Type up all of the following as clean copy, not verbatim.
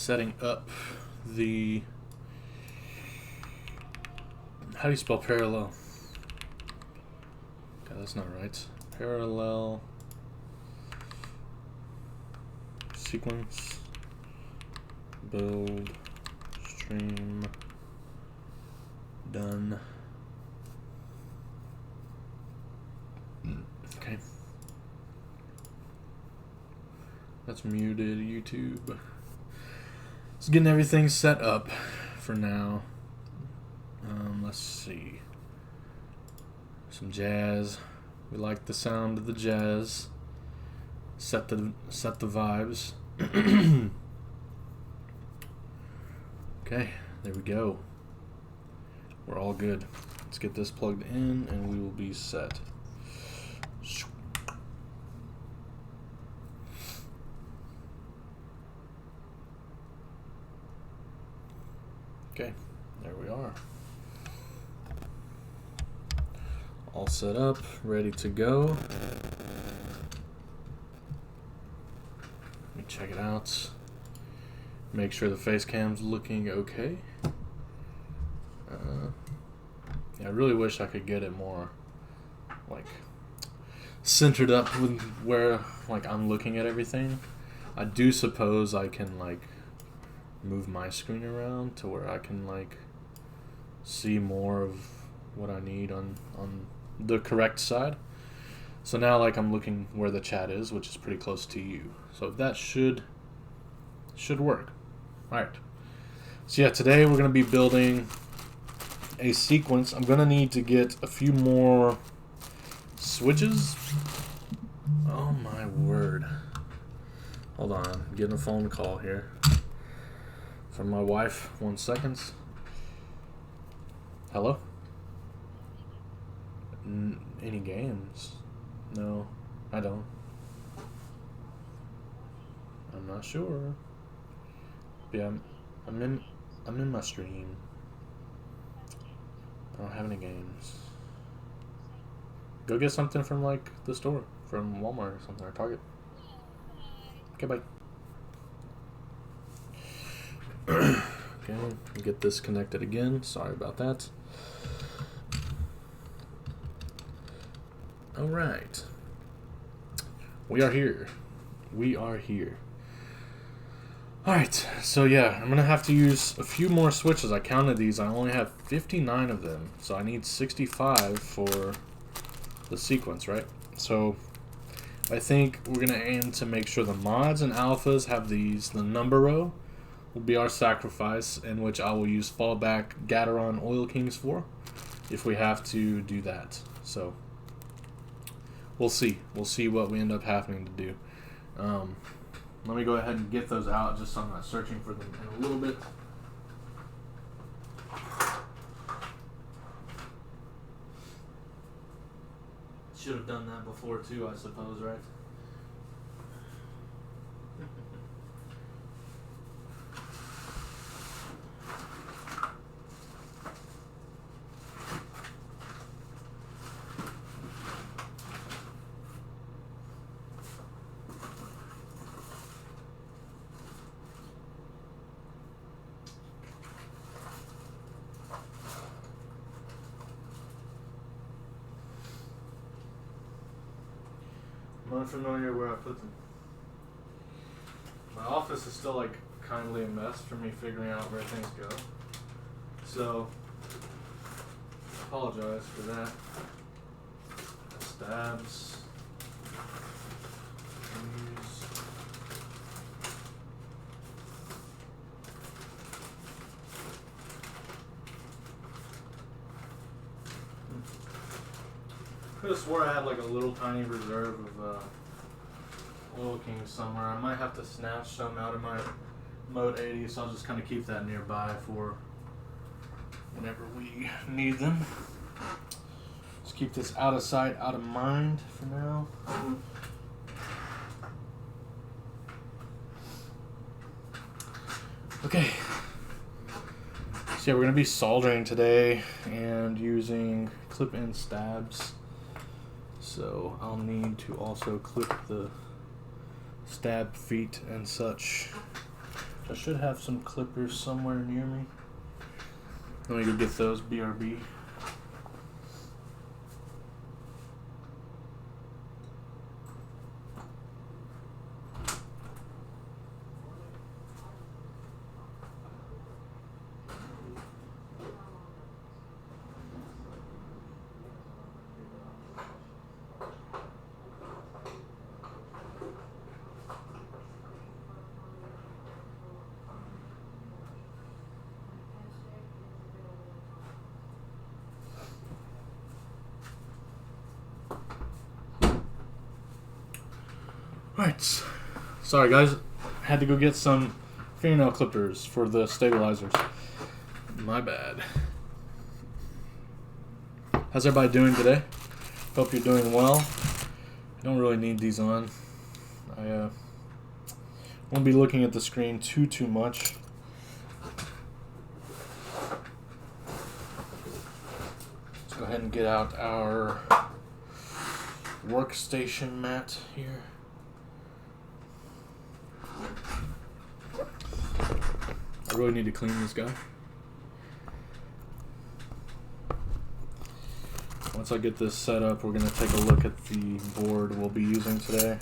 setting up the... How do you spell parallel? Okay, that's not right. Parallel sequence build stream done. Okay. That's muted, YouTube. Just getting everything set up for now. Let's see. Some jazz. We like the sound of the jazz. Set the vibes. Okay, there we go. We're all good. Let's get this plugged in and we will be set. Okay, there we are. All set up, ready to go. Let me check it out. Make sure the face cam's looking okay. Yeah, I really wish I could get it more like centered up with where like I'm looking at everything. I do suppose I can like move my screen around to where I can like see more of what I need on the correct side. So now like I'm looking where the chat is, which is pretty close to you. So that should work. Alright. So yeah, today we're gonna be building a sequence. I'm gonna need to get a few more switches. Oh my word. Hold on, I'm getting a phone call here from my wife. 1 second. Hello? Any games? No, I don't. I'm not sure. Yeah, I'm in my stream. I don't have any games. Go get something from like the store, from Walmart or something, or Target. Okay, bye. Okay, get this connected again. Sorry about that. All right. We are here. We are here. All right. So yeah, I'm going to have to use a few more switches. I counted these. I only have 59 of them. So I need 65 for the sequence, right? So I think we're going to aim to make sure the mods and alphas have these. The number row will be our sacrifice, in which I will use fallback Gateron Oil Kings for if we have to do that. So we'll see. We'll see what we end up having to do. Let me go ahead and get those out just so I'm not searching for them in a little bit. Should have done that before too, I suppose, right? I'm unfamiliar where I put them. My office is still like kindly a mess for me figuring out where things go. So, I apologize for that. Stabs. I could have swore I had like a little tiny reserve of Oil Kings somewhere. I might have to snatch some out of my Mode 80, so I'll just kind of keep that nearby for whenever we need them. Just keep this out of sight, out of mind for now. Okay. So yeah, we're going to be soldering today and using clip-in stabs. So I'll need to also clip the stab feet and such I should have some clippers somewhere near me. Let me go get those, BRB. Alright, sorry guys, had to go get some fingernail clippers for the stabilizers. My bad. How's everybody doing today? Hope you're doing well. I don't really need these on. I won't be looking at the screen too much. Let's go ahead and get out our workstation mat here. I really need to clean this guy. Once I get this set up, we're going to take a look at the board we'll be using today.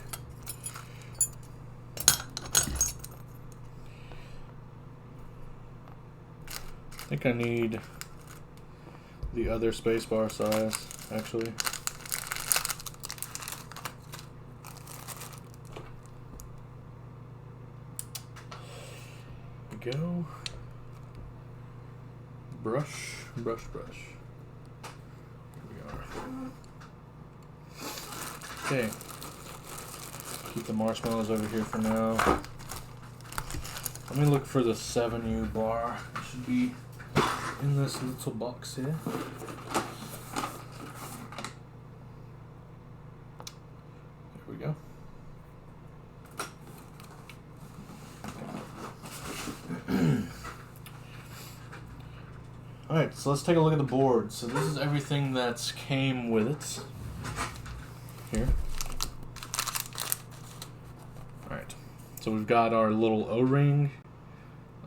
I think I need the other spacebar size, actually. Go. Brush. Here we are. Okay. Keep the marshmallows over here for now. Let me look for the 7U bar. It should be in this little box here. There we go. Alright, so let's take a look at the board. So this is everything that's came with it. Here. Alright, so we've got our little O-ring.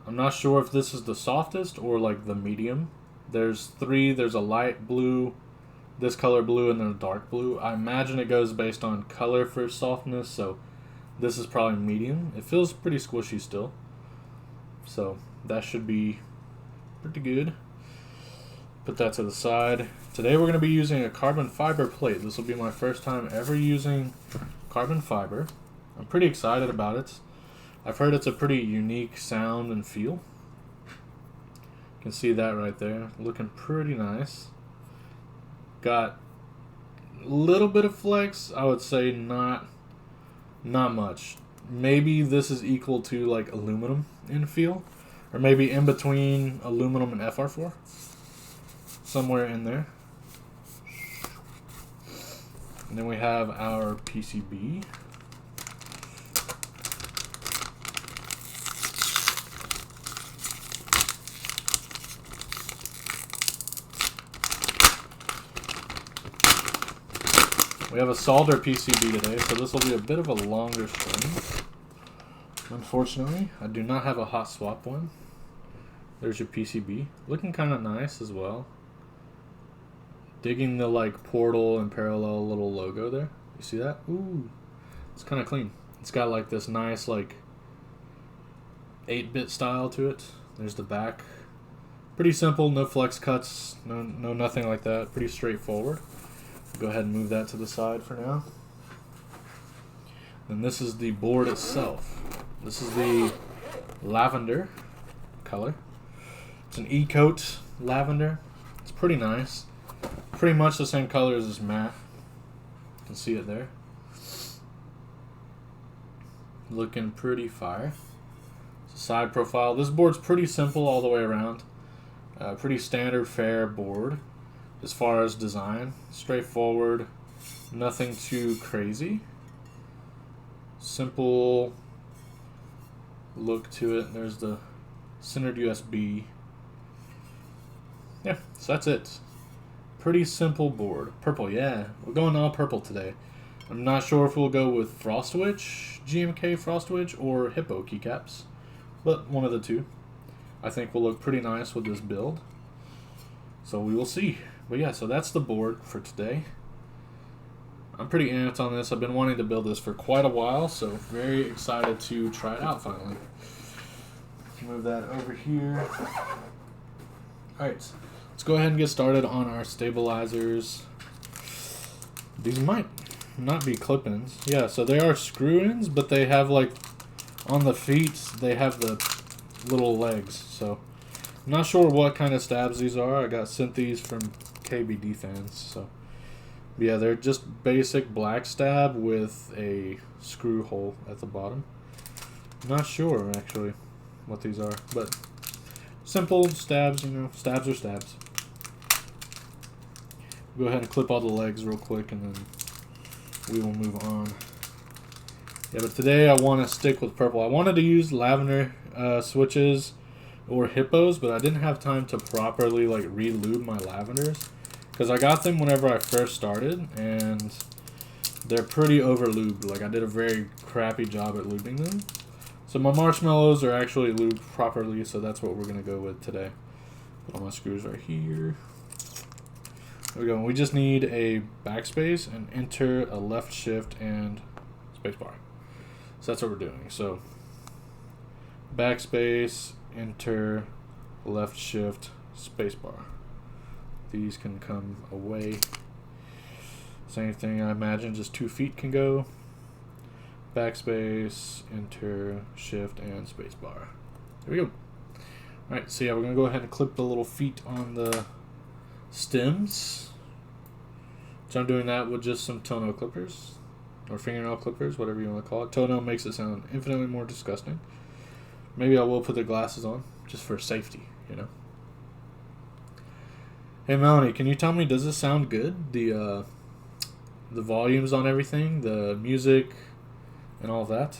I'm not sure if this is the softest or like the medium. There's three. There's a light blue, this color blue, and then a dark blue. I imagine it goes based on color for softness, so this is probably medium. It feels pretty squishy still. So that should be pretty good. Put that to the side. Today we're going to be using a carbon fiber plate. This will be my first time ever using carbon fiber. I'm pretty excited about it. I've heard it's a pretty unique sound and feel. You can see that right there. Looking pretty nice. Got a little bit of flex. I would say not much. Maybe this is equal to like aluminum in feel. Or maybe in between aluminum and FR4. Somewhere in there. And then we have our PCB. We have a solder PCB today, so this will be a bit of a longer string. Unfortunately, I do not have a hot swap one. There's your PCB. Looking kind of nice as well. Digging the like portal and parallel little logo there. You see that? Ooh, it's kind of clean. It's got like this nice like 8-bit style to it. There's the back. Pretty simple, no flex cuts, no nothing like that. Pretty straightforward. Go ahead and move that to the side for now. And this is the board itself. This is the lavender color. It's an E-coat lavender. It's pretty nice. Pretty much the same color as this mat. You can see it there. Looking pretty fire. It's a side profile. This board's pretty simple all the way around. Pretty standard fare board as far as design. Straightforward. Nothing too crazy. Simple look to it. There's the centered USB. Yeah, so that's it. Pretty simple board. Purple, yeah. We're going all purple today. I'm not sure if we'll go with Frostwitch, GMK Frostwitch, or Hippo keycaps. but one of the two I think will look pretty nice with this build. So we will see. But yeah, so that's the board for today. I'm pretty amped on this. I've been wanting to build this for quite a while, so very excited to try it out finally. Move that over here. Alright, let's go ahead and get started on our stabilizers. These might not be clip-ins. Yeah, so they are screw-ins, but they have like, on the feet, they have the little legs. So, I'm not sure what kind of stabs these are. I got sent these from KBD fans, so. Yeah, they're just basic black stab with a screw hole at the bottom. Not sure, actually, what these are, but simple stabs, you know, stabs are stabs. Go ahead and clip all the legs real quick, and then we will move on. Yeah, but today I want to stick with purple. I wanted to use lavender switches or hippos, but I didn't have time to properly like re-lube my lavenders. Because I got them whenever I first started, and they're pretty over-lubed. Like, I did a very crappy job at lubing them. So my marshmallows are actually lubed properly, so that's what we're going to go with today. Put all my screws right here. There we go. We just need a backspace, and enter, a left shift, and spacebar. So that's what we're doing. So backspace, enter, left shift, spacebar. These can come away. Same thing, I imagine, just 2 feet can go. Backspace, enter, shift, and spacebar. There we go. Alright, so yeah, we're going to go ahead and clip the little feet on the stems. So I'm doing that with just some toenail clippers. Or fingernail clippers, whatever you want to call it. Toenail makes it sound infinitely more disgusting. Maybe I will put the glasses on, just for safety, you know. Hey Melanie, can you tell me, does this sound good? The volumes on everything, the music, and all that?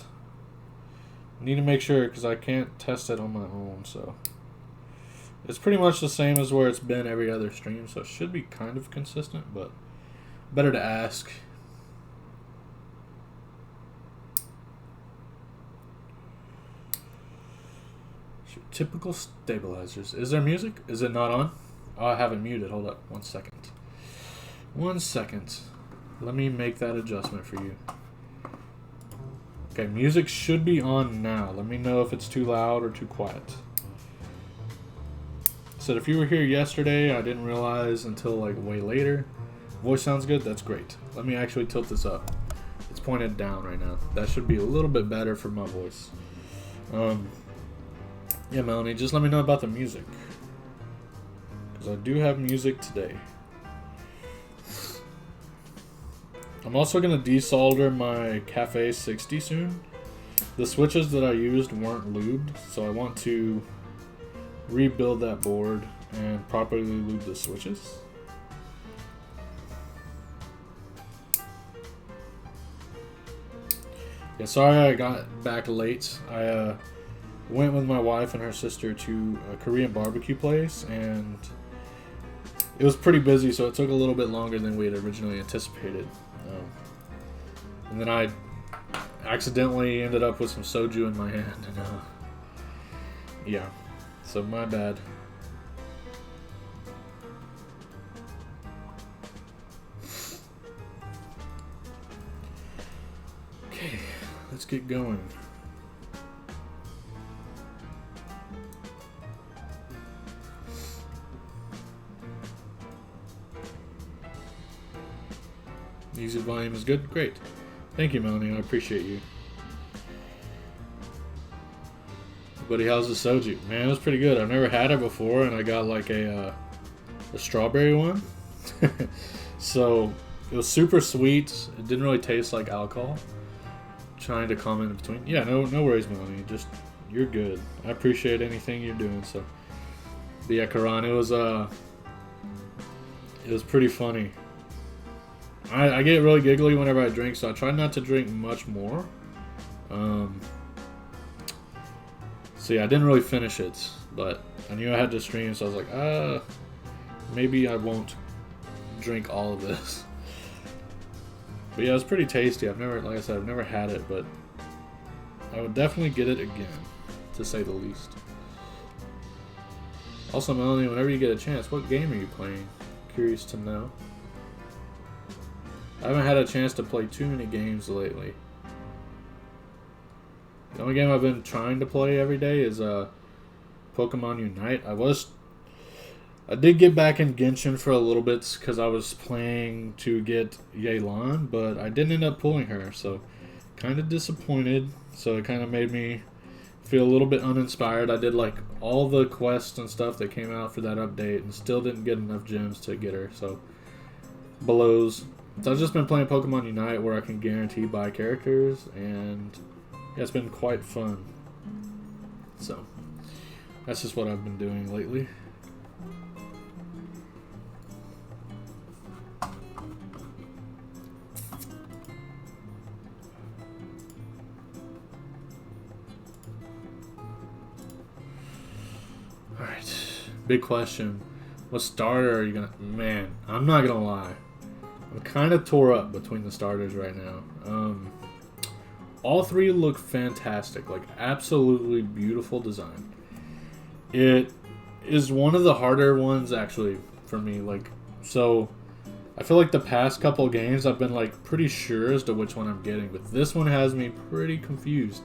I need to make sure, because I can't test it on my own, so. It's pretty much the same as where it's been every other stream, so it should be kind of consistent, but better to ask. Typical stabilizers. Is there music? Is it not on? Oh, I have it muted. Hold up. 1 second. 1 second. Let me make that adjustment for you. Okay, music should be on now. Let me know if it's too loud or too quiet. So if you were here yesterday, I didn't realize until like way later. Voice sounds good? That's great. Let me actually tilt this up. It's pointed down right now. That should be a little bit better for my voice. Yeah, Melanie, just let me know about the music. Because I do have music today. I'm also going to desolder my Cafe 60 soon. The switches that I used weren't lubed, so I want to rebuild that board and properly lube the switches. Yeah, sorry I got back late. I went with my wife and her sister to a Korean barbecue place, and it was pretty busy, so it took a little bit longer than we had originally anticipated. And then I accidentally ended up with some soju in my hand, and yeah, so my bad. Okay, let's get going. Music volume is good? Great. Thank you, Melanie. I appreciate you. Buddy, how's the soju? Man, it was pretty good. I've never had it before, and I got like a strawberry one. So, it was super sweet. It didn't really taste like alcohol. Trying to comment in between. Yeah, no worries, Melanie. Just, you're good. I appreciate anything you're doing, so. But yeah, Karan, it was pretty funny. I get really giggly whenever I drink, so I try not to drink much more. So yeah, I didn't really finish it, but I knew I had to stream, so I was like, maybe I won't drink all of this. But yeah, it was pretty tasty. Like I said, I've never had it, but I would definitely get it again. to say the least. Also, Melanie, whenever you get a chance, what game are you playing? Curious to know. I haven't had a chance to play too many games lately. The only game I've been trying to play every day is Pokemon Unite. I did get back in Genshin for a little bit because I was planning to get Yelan, but I didn't end up pulling her, so kind of disappointed. So it kind of made me feel a little bit uninspired. I did like all the quests and stuff that came out for that update and still didn't get enough gems to get her, so blows. So I've just been playing Pokemon Unite where I can guarantee buy characters, and yeah, it's been quite fun. So that's just what I've been doing lately. Alright, big question. What starter are you gonna... Man, I'm not gonna lie. I'm kind of tore up between the starters right now. All three look fantastic. Like, absolutely beautiful design. It is one of the harder ones, actually, for me. Like, so... I feel like the past couple games I've been, like, pretty sure as to which one I'm getting. But this one has me pretty confused.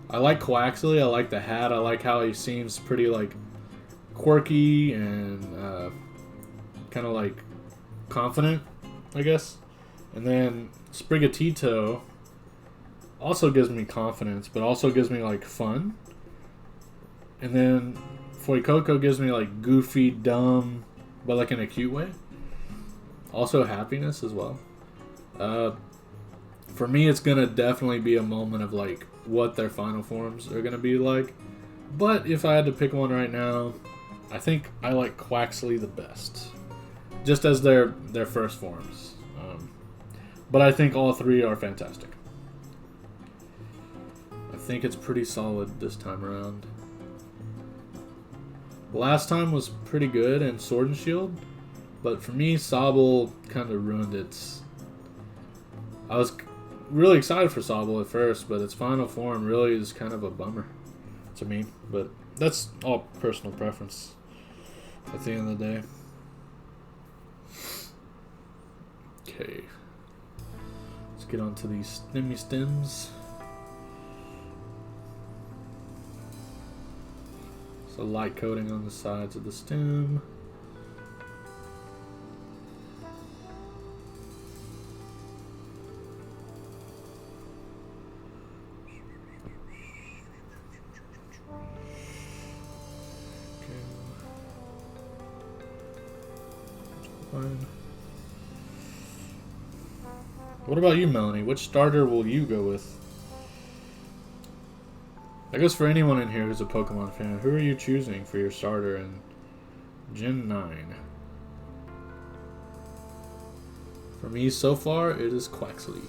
I like Quaxley. I like the hat. I like how he seems pretty, like... quirky and kind of like confident, I guess. And then Sprigatito also gives me confidence, but also gives me like fun. And then Fuecoco gives me like goofy, dumb, but like in a cute way. Also happiness as well. For me, it's gonna definitely be a moment of like what their final forms are gonna be like. But if I had to pick one right now, I think I like Quaxley the best, just as their first forms. But I think all three are fantastic. I think it's pretty solid this time around. Last time was pretty good in Sword and Shield, but for me, Sobble kind of ruined its... I was really excited for Sobble at first, but its final form really is kind of a bummer to me. But that's all personal preference at the end of the day. Okay. Let's get on to these stemmy stems. So light coating on the sides of the stem. What about you, Melanie? Which starter will you go with? I guess for anyone in here who's a Pokemon fan, who are you choosing for your starter in Gen 9? For me, so far, it is Quaxley.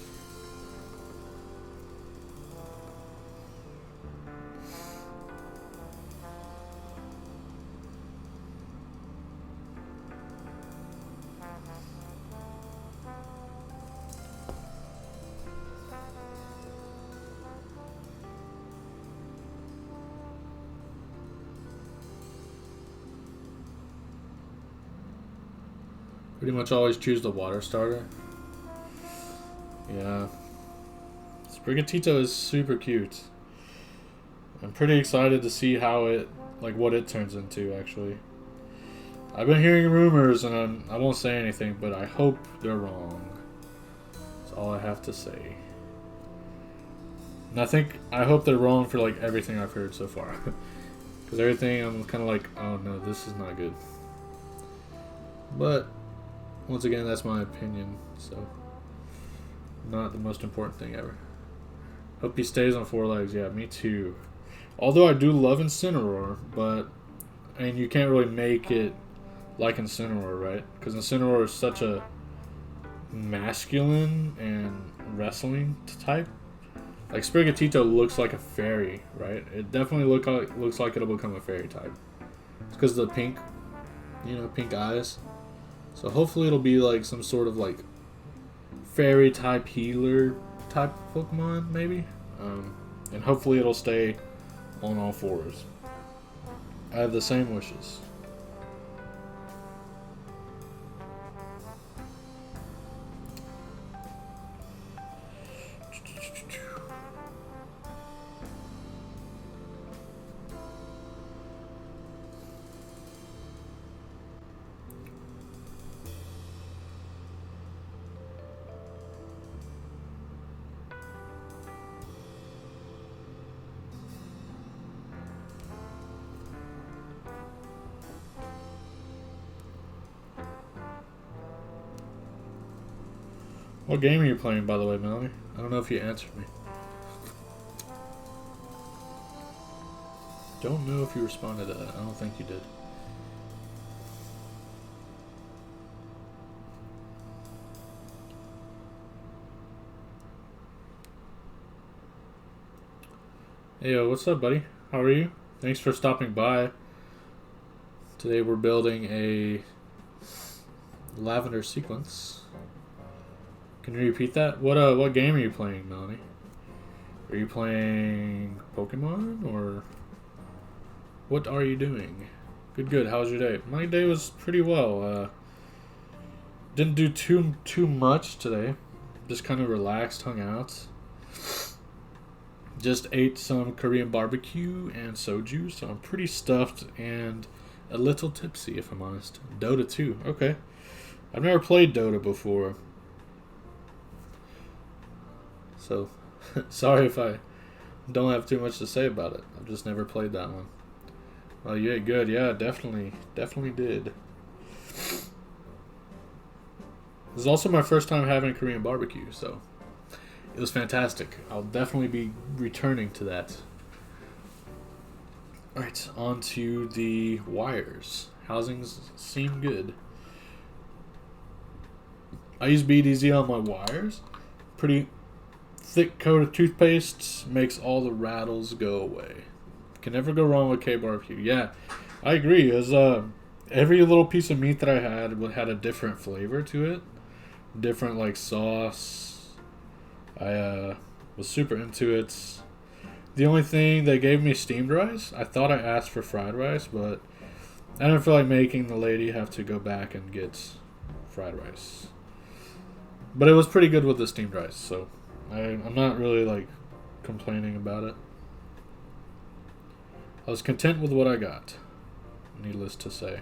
Pretty much always choose the water starter. Yeah. Sprigatito is super cute. I'm pretty excited to see how it, like what it turns into actually. I've been hearing rumors and I won't say anything, but I hope they're wrong. That's all I have to say. And I hope they're wrong for like everything I've heard so far. Because everything I'm kind of like, oh no, this is not good. But once again, that's my opinion, so not the most important thing ever. Hope he stays on 4 legs. Yeah, me too. Although I do love Incineroar, but and you can't really make it like Incineroar, right? Because Incineroar is such a masculine and wrestling type. Like Sprigatito looks like a fairy, right? It definitely looks like it'll become a fairy type. It's because of the pink, pink eyes. So hopefully it'll be like some sort of like fairy type healer type Pokemon maybe. And hopefully it'll stay on all fours. I have the same wishes. What game are you playing, by the way, Melanie? I don't know if you answered me. Don't know if you responded to that. I don't think you did. Hey, yo, what's up, buddy? How are you? Thanks for stopping by. Today we're building a lavender sequence. Can you repeat that? What game are you playing, Melanie? Are you playing Pokemon, or what are you doing? Good. How was your day? My day was pretty well. Didn't do too much today. Just kind of relaxed, hung out. Just ate some Korean barbecue and soju, so I'm pretty stuffed and a little tipsy, if I'm honest. Dota 2. Okay. I've never played Dota before. So, sorry if I don't have too much to say about it. I've just never played that one. Well, you ate good. Yeah, definitely did. This is also my first time having Korean barbecue, so it was fantastic. I'll definitely be returning to that. Alright, on to the wires. Housings seem good. I use BDZ on my wires. Pretty thick coat of toothpaste makes all the rattles go away. Can never go wrong with K-barbecue. Yeah, I agree. As every little piece of meat that I had a different flavor to it, different like sauce. I was super into it. The only thing they gave me steamed rice. I thought I asked for fried rice, but I didn't feel like making the lady have to go back and get fried rice. But it was pretty good with the steamed rice, so I'm not really like complaining about it. I was content with what I got, needless to say.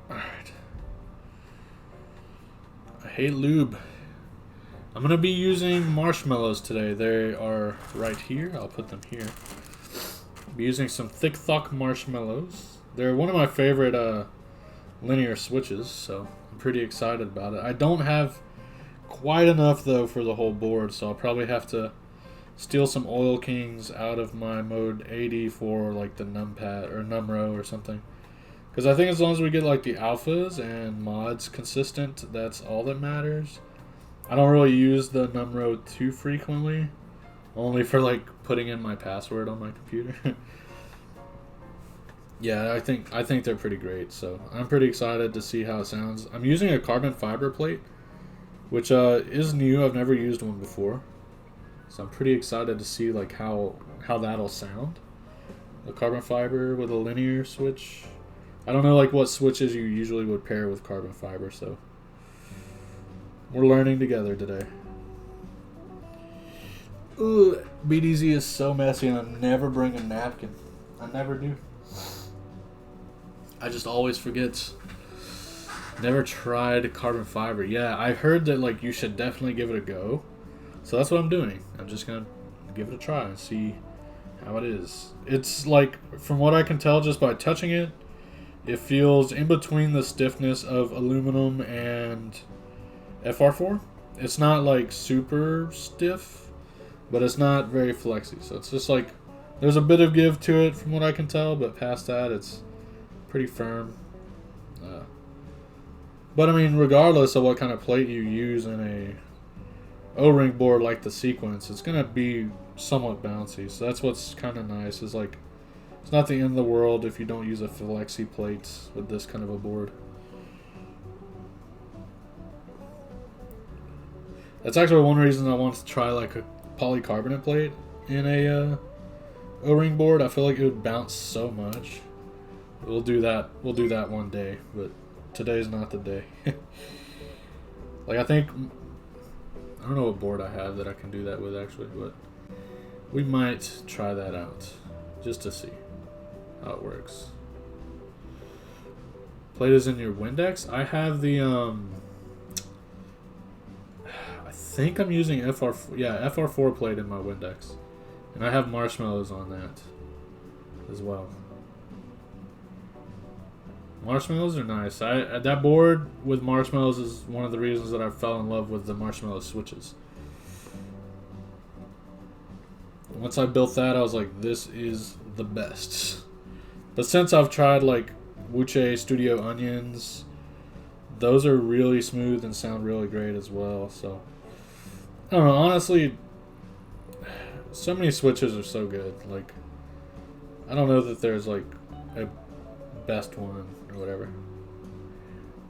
Alright. I hate lube. I'm going to be using marshmallows today. They are right here. I'll put them here. I'll be using some Thick Thock marshmallows. They're one of my favorite linear switches, so I'm pretty excited about it. I don't have quite enough, though, for the whole board, so I'll probably have to steal some Oil Kings out of my mode 80 for like the numpad or numrow or something. Because I think as long as we get like the alphas and mods consistent, that's all that matters. I don't really use the numrow too frequently, only for like putting in my password on my computer. Yeah, I think they're pretty great, so I'm pretty excited to see how it sounds. I'm using a carbon fiber plate, which is new. I've never used one before, so I'm pretty excited to see like how that'll sound. A carbon fiber with a linear switch. I don't know like what switches you usually would pair with carbon fiber, so we're learning together today. Ooh, BDZ is so messy, and I never bring a napkin. I never do. I just always forget. Never tried carbon fiber. Yeah, I heard that like you should definitely give it a go. So that's what I'm doing. I'm just gonna give it a try and see how it is. It's like, from what I can tell just by touching it, it feels in between the stiffness of aluminum and FR4. It's not like super stiff, but it's not very flexy. So it's just like there's a bit of give to it from what I can tell, but past that it's pretty firm. But I mean, regardless of what kind of plate you use in a O-ring board like the Sequence, it's gonna be somewhat bouncy. So that's what's kind of nice, is like It's not the end of the world if you don't use a flexi plate with this kind of a board. That's actually one reason I want to try like a polycarbonate plate in a O-ring board. I feel like it would bounce so much. We'll do that. We'll do that one day, but today's not the day. Like I think, I don't know what board I have that I can do that with actually, but we might try that out just to see how it works. Plate is in your Windex. I have the I think I'm using FR4 plate in my Windex, and I have marshmallows on that as well. Marshmallows are nice. That board with marshmallows is one of the reasons that I fell in love with the marshmallow switches. Once I built that, I was like, this is the best. But since I've tried like Wuche Studio Onions, those are really smooth and sound really great as well. So I don't know, honestly, so many switches are so good. Like, I don't know that there's like a best one or whatever.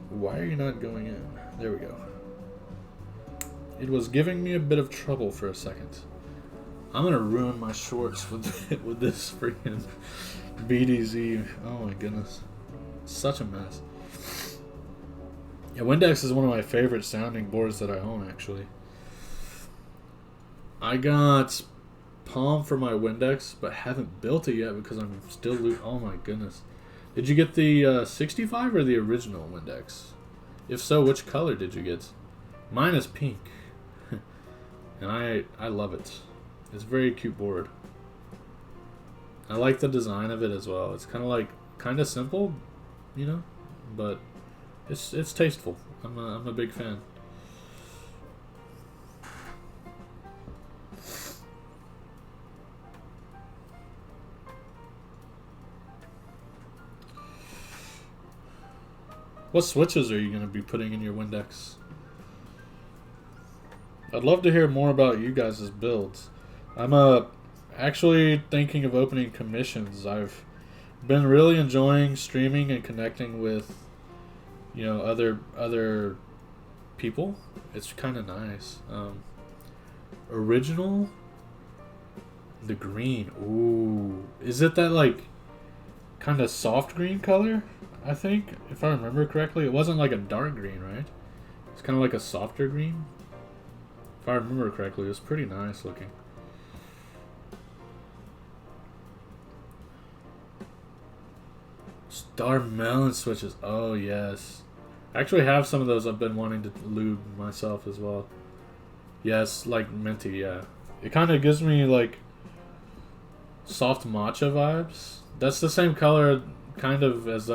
Why are you not going in? There we go. It was giving me a bit of trouble for a second. I'm gonna ruin my shorts with this freaking BDZ. Oh my goodness, such a mess. Yeah, Windex is one of my favorite sounding boards that I own actually. I got Palm for my Windex, but haven't built it yet because I'm still oh my goodness. Did you get the 65 or the original Windex? If so, which color did you get? Mine is pink, and I love it. It's a very cute board. I like the design of it as well. It's kind of simple, you know, but it's tasteful. I'm a big fan. What switches are you going to be putting in your Windex? I'd love to hear more about you guys' builds. I'm actually thinking of opening commissions. I've been really enjoying streaming and connecting with, you know, other people. It's kind of nice. Original, the green. Ooh, is it that like kind of soft green color? I think, if I remember correctly, it wasn't like a dark green, right? It's kind of like a softer green. If I remember correctly, it was pretty nice looking. Star melon switches. Oh, yes. I actually have some of those I've been wanting to lube myself as well. Yes, like minty, yeah. It kind of gives me like soft matcha vibes. That's the same color kind of as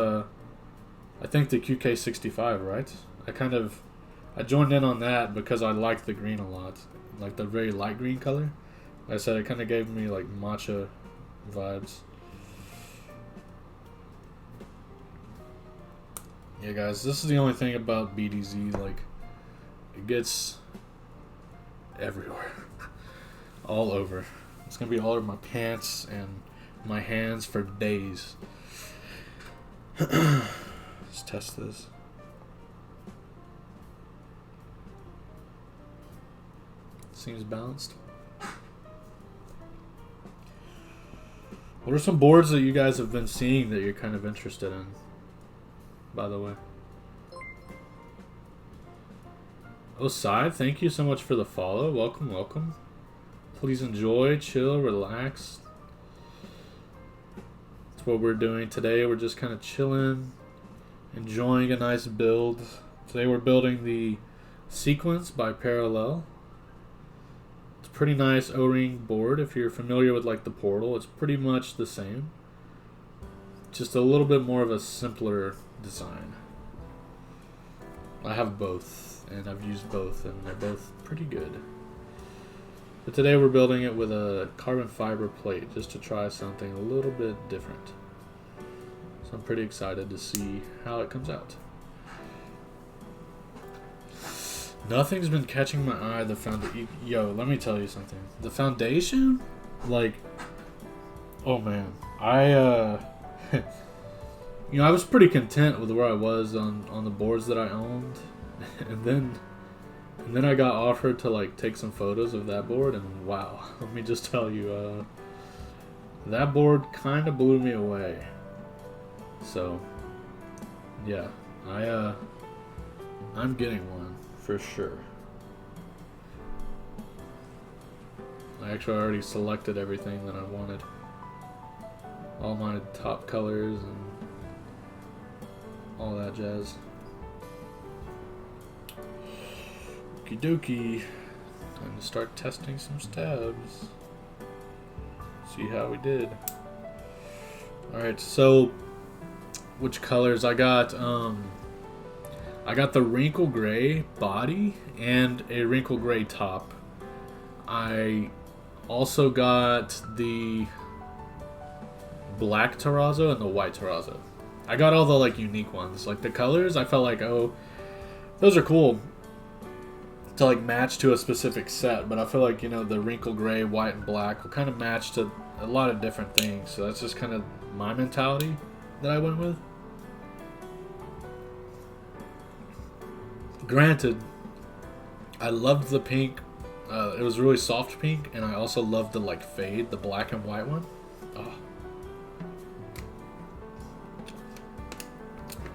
I think the QK65, right? I joined in on that because I like the green a lot. Like the very light green color. Like I said, it kind of gave me like matcha vibes. Yeah, guys, this is the only thing about BDZ, like, it gets everywhere. All over. It's going to be all over my pants and my hands for days. Let's test this. Seems balanced. What are some boards that you guys have been seeing that you're kind of interested in, by the way? Oside, thank you so much for the follow. Welcome, welcome. Please enjoy, chill, relax. That's what we're doing today. We're just kind of chilling, enjoying a nice build. Today we're building the Sequence by Parallel. It's a pretty nice O-ring board. If you're familiar with like the Portal, it's pretty much the same. Just a little bit more of a simpler design. I have both, and I've used both, and they're both pretty good. But today we're building it with a carbon fiber plate just to try something a little bit different. So I'm pretty excited to see how it comes out. Nothing's been catching my eye. Yo, let me tell you something. The foundation, like, oh man, I you know, I was pretty content with where I was on the boards that I owned, and then I got offered to like take some photos of that board, and wow, let me just tell you, that board kind of blew me away. So yeah, I'm getting one for sure. I actually already selected everything that I wanted. All my top colors and all that jazz. Okie dokie. Time to start testing some stabs. See how we did. Alright, so which colors I got? I got the wrinkle gray body and a wrinkle gray top. I also got the black terrazzo and the white terrazzo. I got all the like unique ones. Like the colors, I felt like, oh, those are cool to like match to a specific set, but I feel like, you know, the wrinkle gray, white, and black will kind of match to a lot of different things. So that's just kind of my mentality that I went with. Granted, I loved the pink. It was really soft pink, and I also loved the like fade, the black and white one. Oh.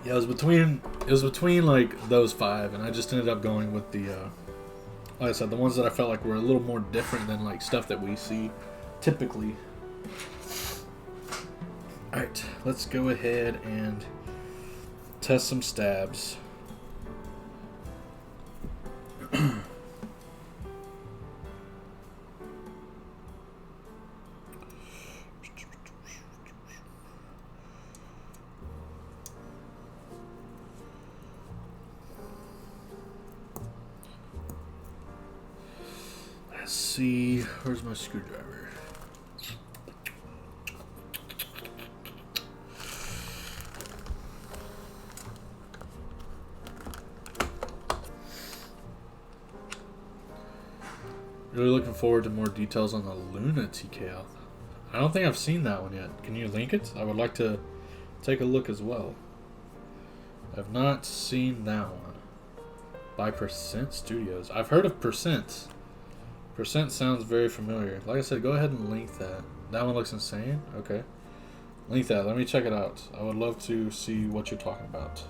Yeah, it was between like those five, and I just ended up going with the like I said, the ones that I felt like were a little more different than like stuff that we see typically. Alright, let's go ahead and test some stabs. Let's see, where's my screwdriver? Really looking forward to more details on the Luna TKL. I don't think I've seen that one yet. Can you link it? I would like to take a look as well. I've not seen that one. By Percent Studios. I've heard of Percent. Percent sounds very familiar. Like I said, go ahead and link that. That one looks insane. Okay. Link that. Let me check it out. I would love to see what you're talking about.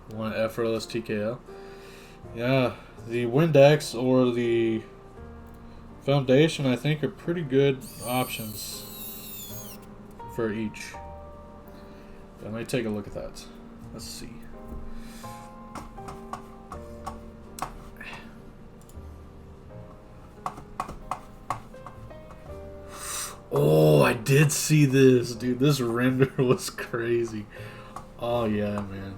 One effortless TKL. Yeah, the Windex or the Foundation, I think, are pretty good options for each. Let me take a look at that. Let's see. Oh, I did see this, dude. This render was crazy. Oh yeah, man.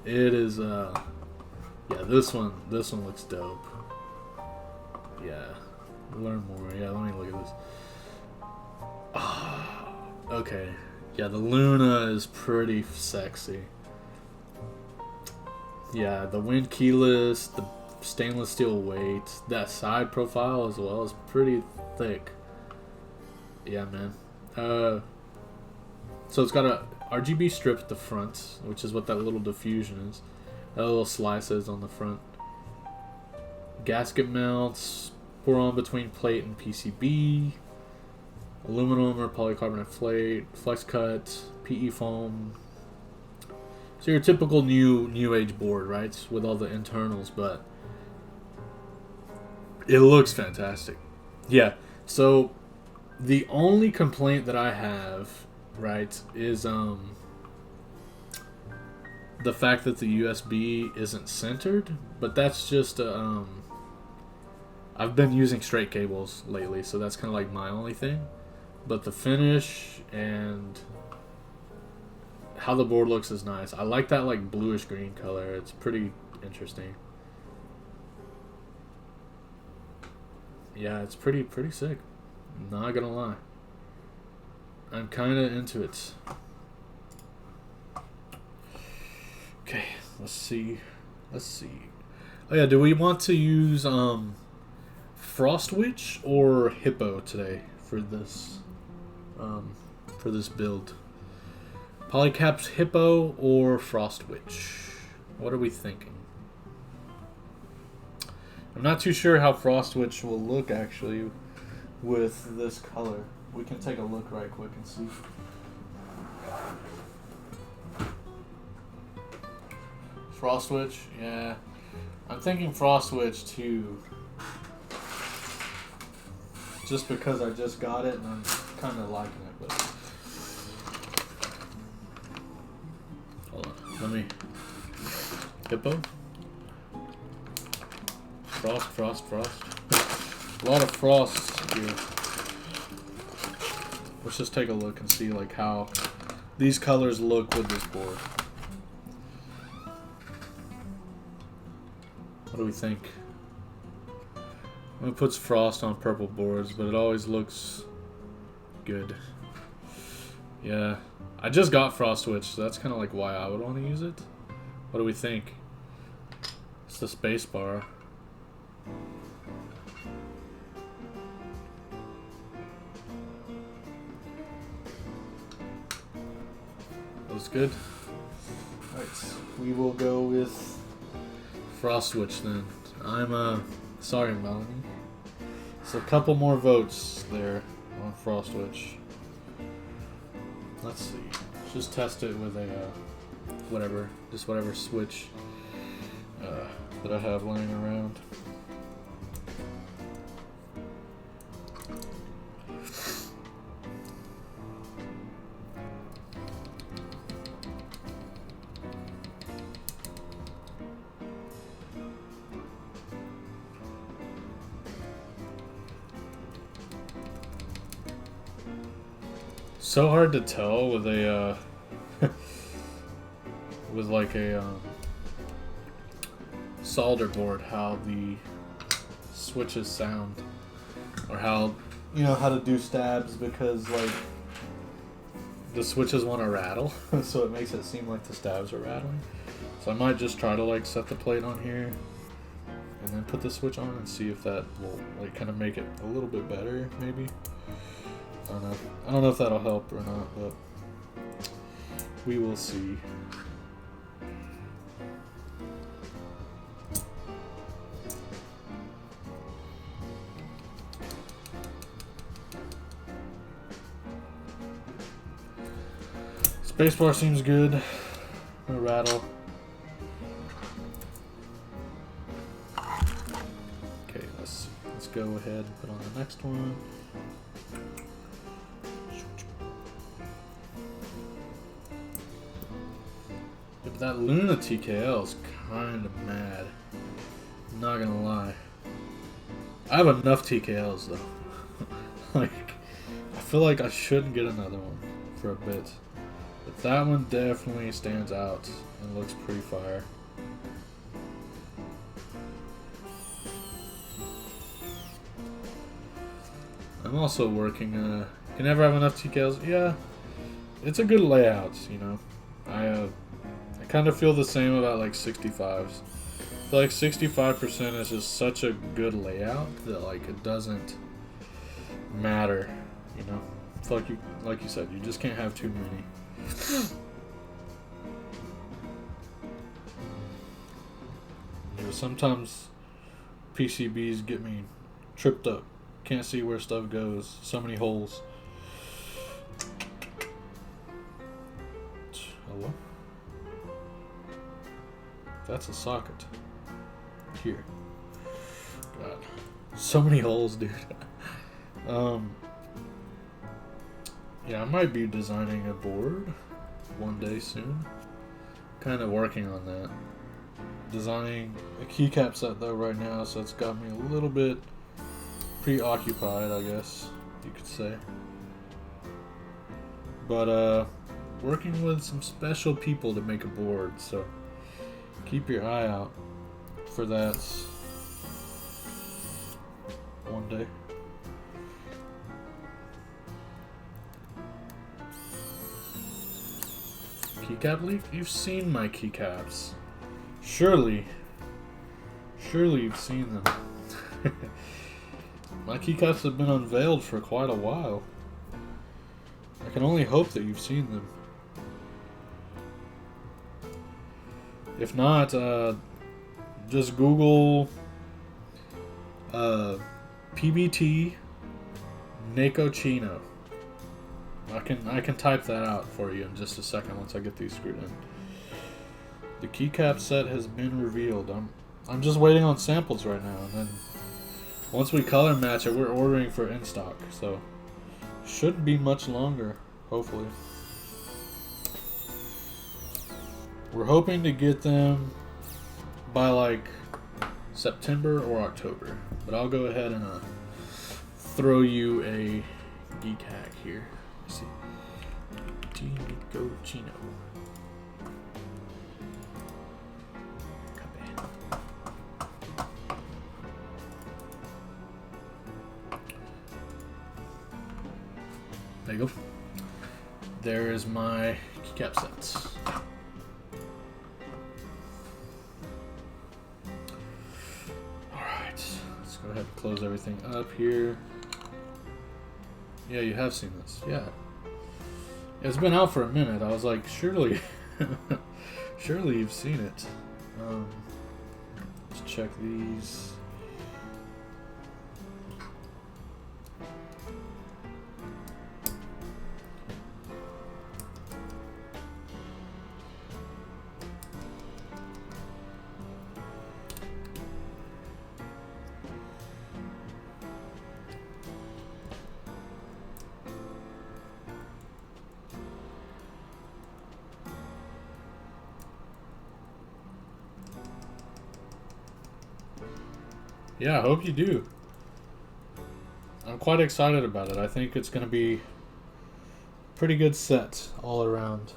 It is yeah, this one looks dope. Yeah. Learn more. Yeah, let me look at this. Oh, okay. Yeah, the Luna is pretty sexy. Yeah, the wind keyless, the stainless steel weight, that side profile as well is pretty thick. Yeah, man. So it's got a RGB strip at the front, which is what that little diffusion is. That little slice is on the front. Gasket mounts, pour on between plate and PCB. Aluminum or polycarbonate plate, flex cut, PE foam. So your typical new age board, right? With all the internals, but it looks fantastic. Yeah. So the only complaint that I have, right, is the fact that the USB isn't centered, but that's just I've been using straight cables lately, so that's kind of like my only thing. But the finish and how the board looks is nice. I like that like bluish green color. It's pretty interesting. Yeah, it's pretty sick. Not gonna lie. I'm kind of into it. Okay, let's see. Oh yeah, do we want to use Frost Witch or Hippo today for this build? Polycaps Hippo or Frost Witch? What are we thinking? I'm not too sure how Frost Witch will look actually with this color. We can take a look right quick and see. Frost Witch, yeah. I'm thinking Frost Witch too. Just because I just got it and I'm kind of liking it, but hold on, let me. Hippo. Frost. A lot of frost here. Let's just take a look and see like how these colors look with this board. What do we think? It puts frost on purple boards, but it always looks good. Yeah, I just got Frost Witch, so that's kind of like why I would want to use it. What do we think? It's the space bar. Looks good. Alright, we will go with Frost Witch then. I'm sorry, Melanie. So a couple more votes there on Frost Witch. Let's see. Let's just test it with a whatever switch that I have laying around. So hard to tell with a with like a solder board how the switches sound, or how how to do stabs, because like the switches want to rattle, so it makes it seem like the stabs are rattling. So I might just try to like set the plate on here and then put the switch on and see if that will like kind of make it a little bit better, maybe. I don't know if that'll help or not, but we will see. Spacebar seems good. No rattle. Okay, let's go ahead and put on the next one. But that Luna TKL is kind of mad. I'm not gonna lie. I have enough TKLs though. Like, I feel like I shouldn't get another one for a bit. But that one definitely stands out and looks pretty fire. I'm also working, can never have enough TKLs. Yeah, it's a good layout, I kind of feel the same about like 65s. I feel like 65% is just such a good layout that like it doesn't matter, It's like you said, you just can't have too many. Sometimes PCBs get me tripped up. Can't see where stuff goes. So many holes. Hello? That's a socket. Here. God. So many holes, dude. Yeah, I might be designing a board one day soon. Kind of working on that. Designing a keycap set though right now, so it's got me a little bit preoccupied, I guess you could say. But working with some special people to make a board, so keep your eye out for that one day. Keycap leak? You've seen my keycaps. Surely you've seen them. My keycaps have been unveiled for quite a while. I can only hope that you've seen them. If not, just Google PBT Nekochino. I can type that out for you in just a second once I get these screwed in. The keycap set has been revealed. I'm just waiting on samples right now, and then once we color match it, we're ordering for in stock. So shouldn't be much longer, hopefully. We're hoping to get them by like September or October. But I'll go ahead and throw you a geek hack here. Let's see. Nekochino. There you go. There is my keycap sets. Alright, let's go ahead and close everything up here. Yeah, you have seen this. Yeah. It's been out for a minute. I was like, surely surely you've seen it. Let's check these. Yeah, I hope you do. I'm quite excited about it. I think it's going to be a pretty good set all around.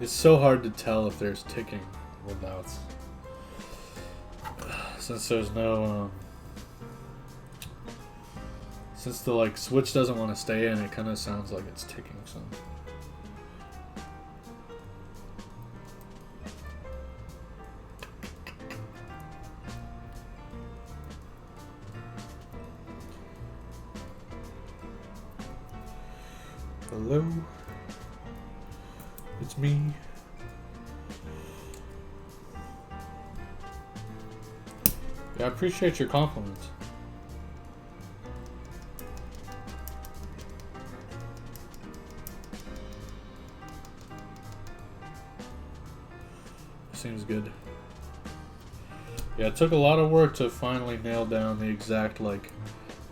It's so hard to tell if there's ticking without, since there's no since the like switch doesn't want to stay in, it kind of sounds like it's ticking some. Hello, it's me. Yeah, I appreciate your compliments. Seems good. Yeah, it took a lot of work to finally nail down the exact like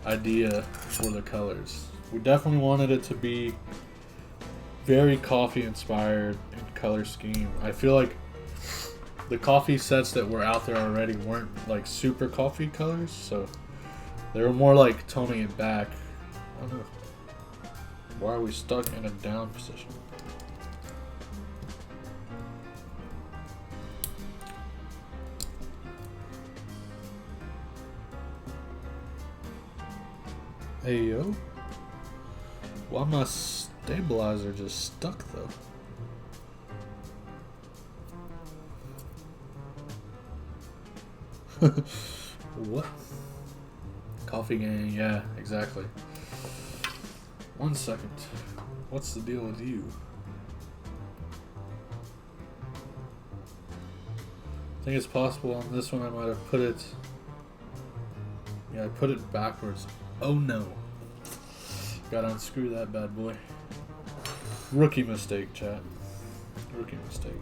idea for the colors. We definitely wanted it to be very coffee inspired in color scheme. I feel like the coffee sets that were out there already weren't like super coffee colors, so they were more like toning it back. I don't know. Why are we stuck in a down position? Hey yo. Why my stabilizer just stuck though? What? Coffee gang, yeah, exactly. 1 second. What's the deal with you? I think it's possible on this one I might have put it... Yeah, I put it backwards. Oh no. Gotta unscrew that bad boy. Rookie mistake, chat. Rookie mistake.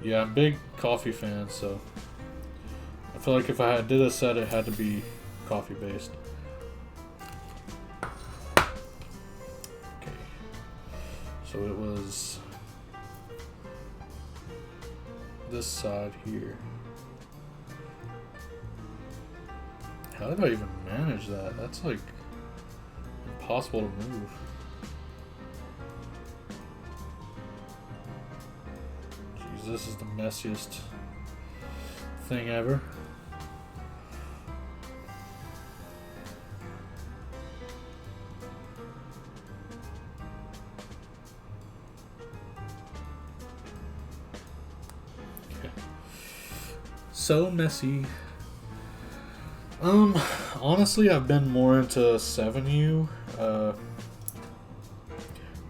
Yeah, I'm a big coffee fan, so I feel like if I did a set, it had to be coffee based. Okay, so it was this side here. How did I even manage that? That's like impossible to move. this is the messiest thing ever. So messy. Honestly, I've been more into 7U.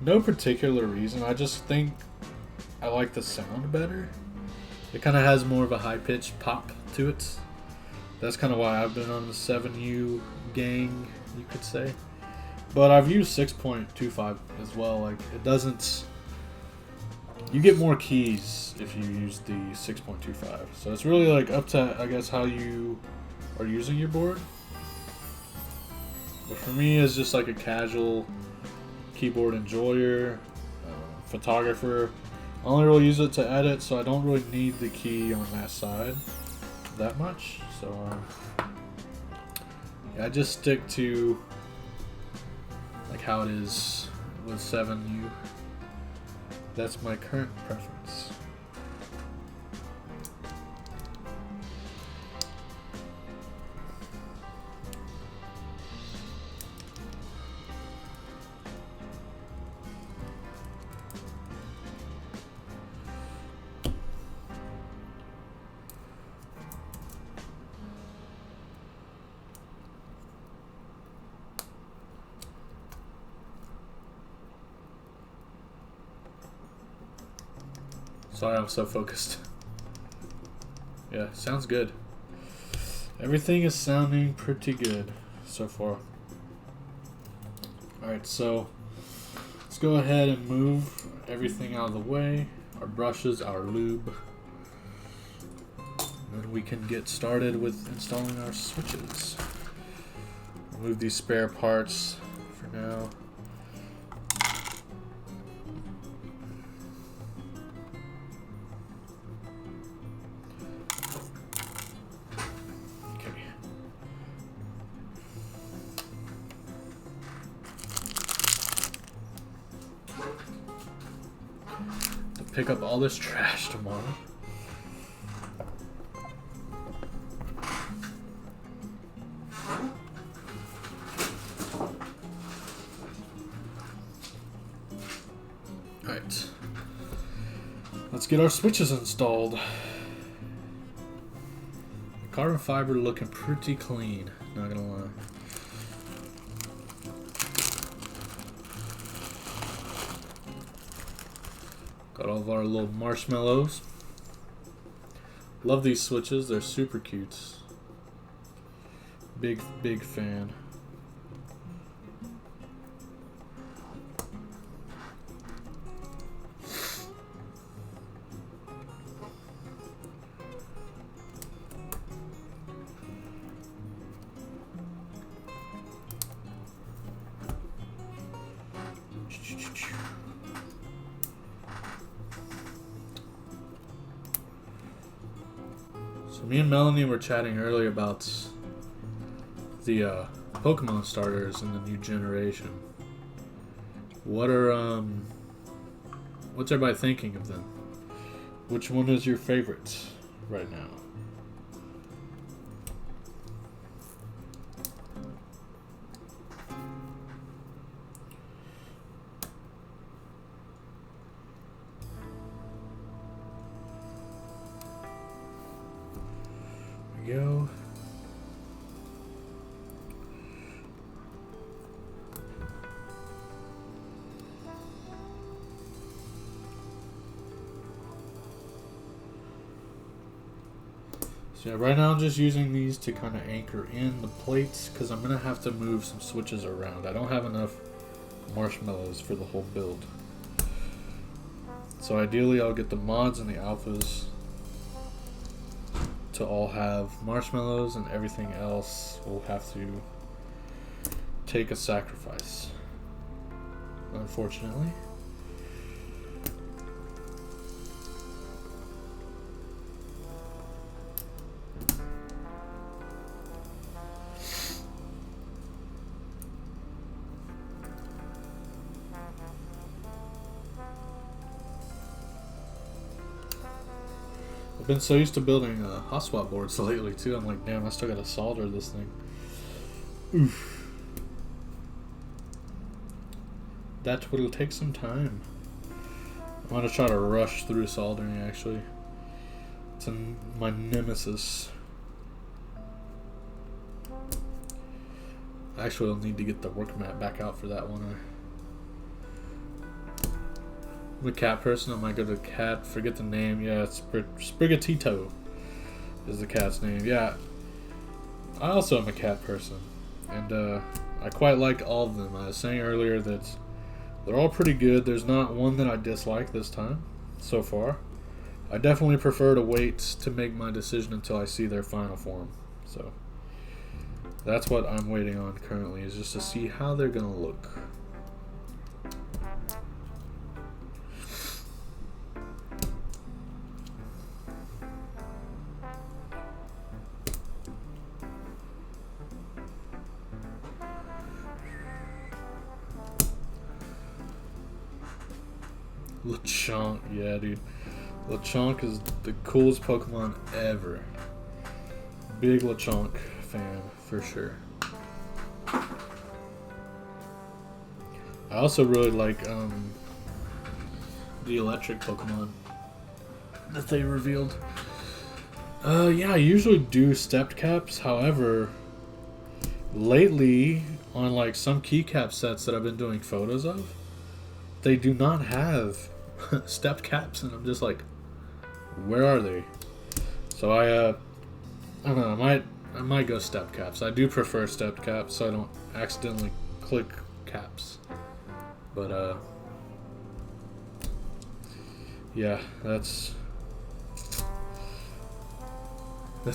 No particular reason. I just think I like the sound better. It kind of has more of a high-pitched pop to it. That's kind of why I've been on the 7U gang, you could say. But I've used 6.25 as well. Like, it doesn't... You get more keys if you use the 6.25. So it's really like up to, I guess, how you are using your board. But for me, it's just like a casual keyboard enjoyer, photographer. I only really use it to edit, so I don't really need the key on that side that much. So yeah, I just stick to like how it is with 7U. That's my current preference. Sorry, I'm so focused. Yeah, sounds good. Everything is sounding pretty good so far. Alright, so let's go ahead and move everything out of the way. Our brushes, our lube. And then we can get started with installing our switches. Remove these spare parts for now. Pick up all this trash tomorrow. Alright. Let's get our switches installed. The carbon fiber looking pretty clean, not gonna lie. Got all of our little marshmallows. Love these switches, they're super cute. Big fan. So me and Melanie were chatting earlier about the Pokemon starters in the new generation. What's everybody thinking of them? Which one is your favorite right now? There we go. So yeah, right now I'm just using these to kind of anchor in the plates because I'm going to have to move some switches around. I don't have enough marshmallows for the whole build. So ideally I'll get the mods and the alphas to all have marshmallows, and everything else will have to take a sacrifice, unfortunately. been so used to building hot swap boards lately too. I'm like, damn, I still gotta solder this thing. Oof. That will take some time. I'm gonna try to rush through soldering actually. It's my nemesis. Actually, I'll need to get the work mat back out for that one. I'm a cat person. I might go to cat. Forget the name. Yeah, it's Sprigatito is the cat's name. Yeah. I also am a cat person. And I quite like all of them. I was saying earlier that they're all pretty good. There's not one that I dislike this time so far. I definitely prefer to wait to make my decision until I see their final form. So that's what I'm waiting on currently, is just to see how they're going to look. Lechonk, yeah, dude. Lechonk is the coolest Pokemon ever. Big Lechonk fan, for sure. I also really like the electric Pokemon that they revealed. Yeah, I usually do stepped caps. However, lately on like some keycap sets that I've been doing photos of, they do not have stepped caps, and I'm just like, where are they? So I don't know. I might go step caps. I do prefer stepped caps, so I don't accidentally click caps. But yeah, that's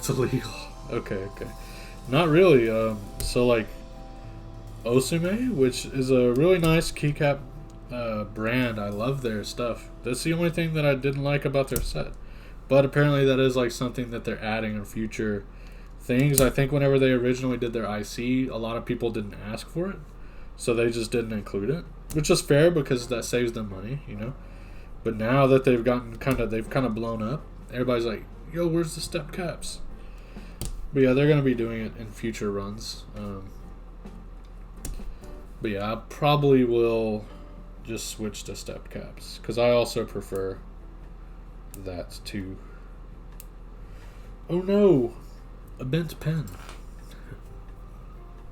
illegal. Okay. Not really. So like Osume, which is a really nice keycap brand. I love their stuff. That's the only thing that I didn't like about their set. But apparently that is like something that they're adding in future things. I think whenever they originally did their IC, a lot of people didn't ask for it, so they just didn't include it, which is fair because that saves them money, you know. But now that they've kind of blown up, everybody's like, yo, where's the step caps? But yeah, they're gonna be doing it in future runs. But yeah, I probably will just switch to step caps because I also prefer that too. Oh no, a bent pen.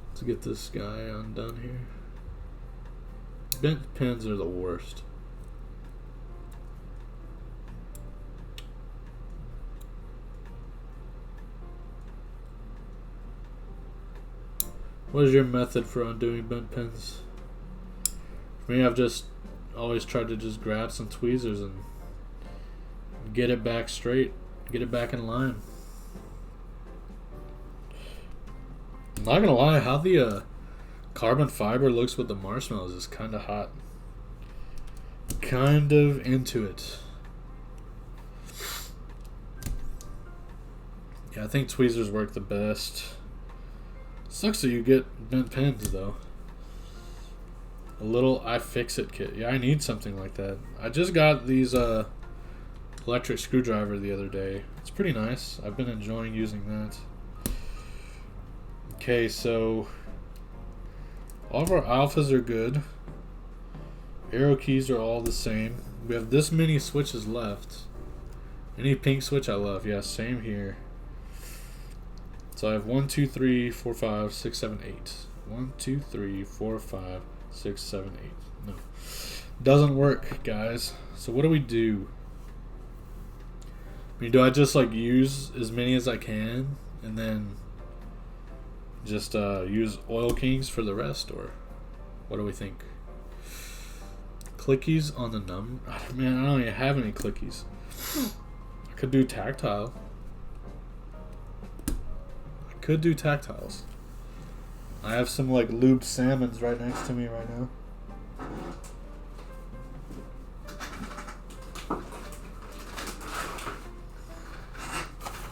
Let's get this guy undone here. Bent pens are the worst. What is your method for undoing bent pens? For me, I've just always tried to just grab some tweezers and get it back straight, get it back in line. I'm not gonna lie, how the carbon fiber looks with the marshmallows is kind of hot. Kind of into it. Yeah, I think tweezers work the best. Sucks that you get bent pens though. A little iFixit kit. Yeah, I need something like that. I just got these electric screwdriver the other day. It's pretty nice. I've been enjoying using that. Okay, so all of our alphas are good. Arrow keys are all the same. We have this many switches left. Any pink switch I love. Yeah, same here. So I have 1, 2, 3, 4, 5, 6, 7, 8. 1, 2, 3, 4, 5, 6, 7, 8. No. Doesn't work, guys. So what do we do? I mean, do I just like use as many as I can and then just use Oil Kings for the rest, or what do we think? Clickies on the man, I don't even have any clickies. I could do tactile. Could do tactiles. I have some like lubed salmons right next to me right now.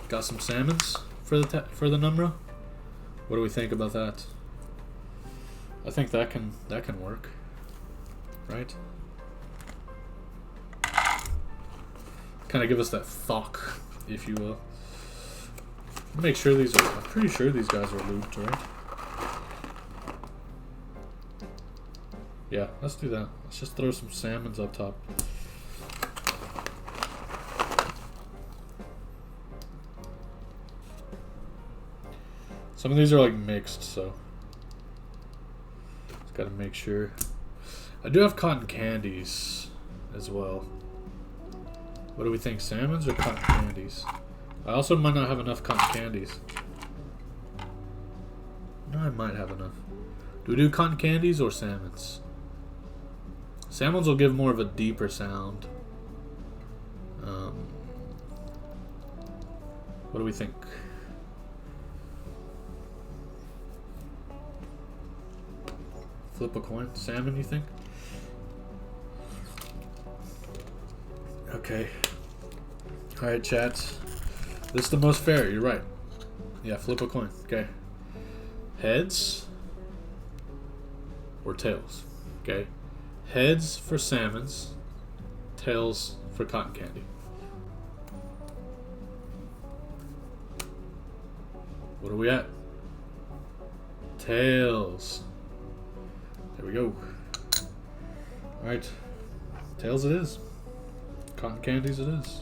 Got some salmons for the Numra. What do we think about that? I think that can work, right? Kind of give us that thok if you will. Make sure these are. I'm pretty sure these guys are looped, right? Yeah, let's do that. Let's just throw some salmons up top. Some of these are like mixed, so just gotta make sure. I do have cotton candies as well. What do we think, salmons or cotton candies? I also might not have enough cotton candies. No, I might have enough. Do we do cotton candies or salmons? Salmons will give more of a deeper sound. What do we think? Flip a coin. Salmon, you think? Okay. Alright, chat. This is the most fair. You're right. Yeah, flip a coin. Okay. Heads or tails? Okay. Heads for salmons. Tails for cotton candy. What are we at? Tails. There we go. Alright. Tails it is. Cotton candies it is.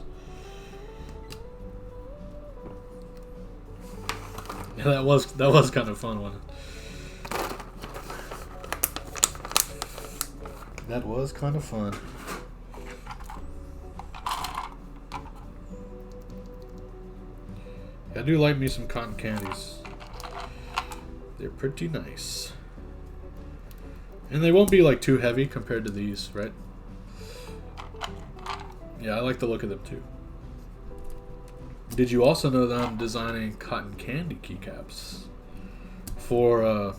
Yeah, that was kind of fun, wasn't it? That was kind of fun. I do like me some cotton candies. They're pretty nice. And they won't be like too heavy compared to these, right? Yeah, I like the look of them too. Did you also know that I'm designing cotton candy keycaps for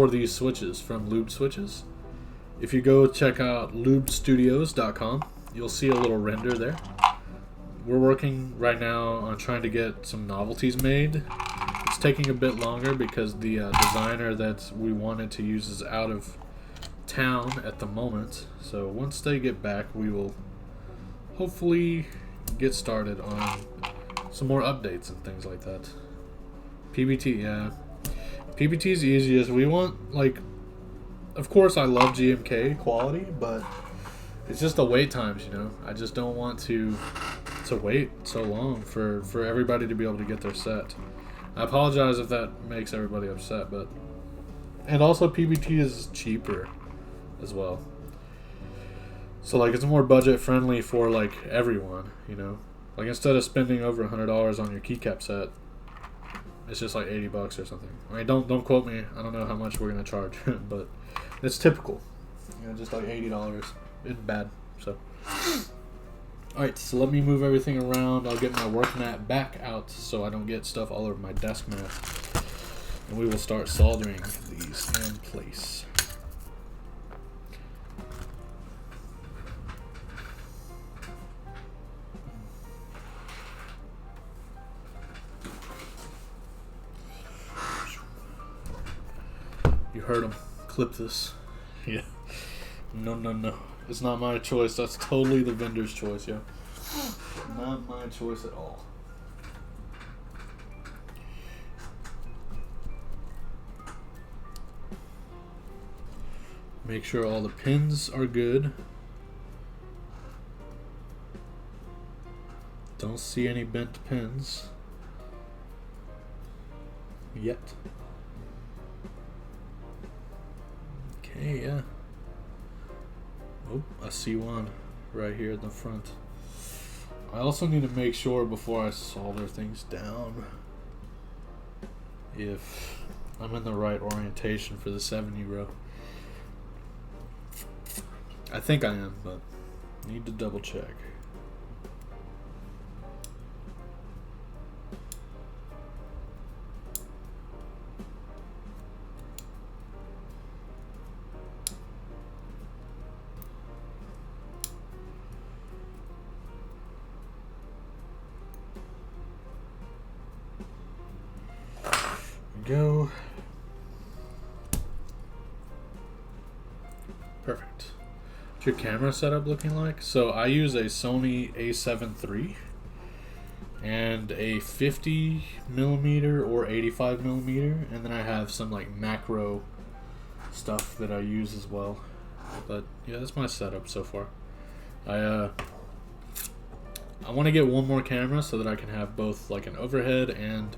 these switches from Loobed switches? If you go check out loobedstudios.com, you'll see a little render there. We're working right now on trying to get some novelties made. It's taking a bit longer because the designer that we wanted to use is out of town at the moment. So once they get back, we will hopefully get started on some more updates and things like that. PBT, yeah. PBT is easiest. We want, like, of course I love GMK quality, but it's just the wait times, you know. I just don't want to wait so long for everybody to be able to get their set. I apologize if that makes everybody upset, but... And also PBT is cheaper as well. So, like, it's more budget friendly for, like, everyone, you know. Like, instead of spending over $100 on your keycap set, it's just like $80 or something. I mean, don't quote me. I don't know how much we're gonna charge, but it's typical. You know, just like $80 isn't bad. So, all right. So let me move everything around. I'll get my work mat back out so I don't get stuff all over my desk mat, and we will start soldering these in place. You heard him. Clip this. Yeah. No. It's not my choice. That's totally the vendor's choice, yeah. Not my choice at all. Make sure all the pins are good. Don't see any bent pins yet. Okay, yeah. Oh, I see one right here in the front. I also need to make sure before I solder things down if I'm in the right orientation for the 70 row. I think I am, but need to double check. Go. Perfect. What's your camera setup looking like? So I use a Sony A7 III and a 50 millimeter or 85 millimeter, and then I have some like macro stuff that I use as well. But yeah, that's my setup so far. I want to get one more camera so that I can have both like an overhead and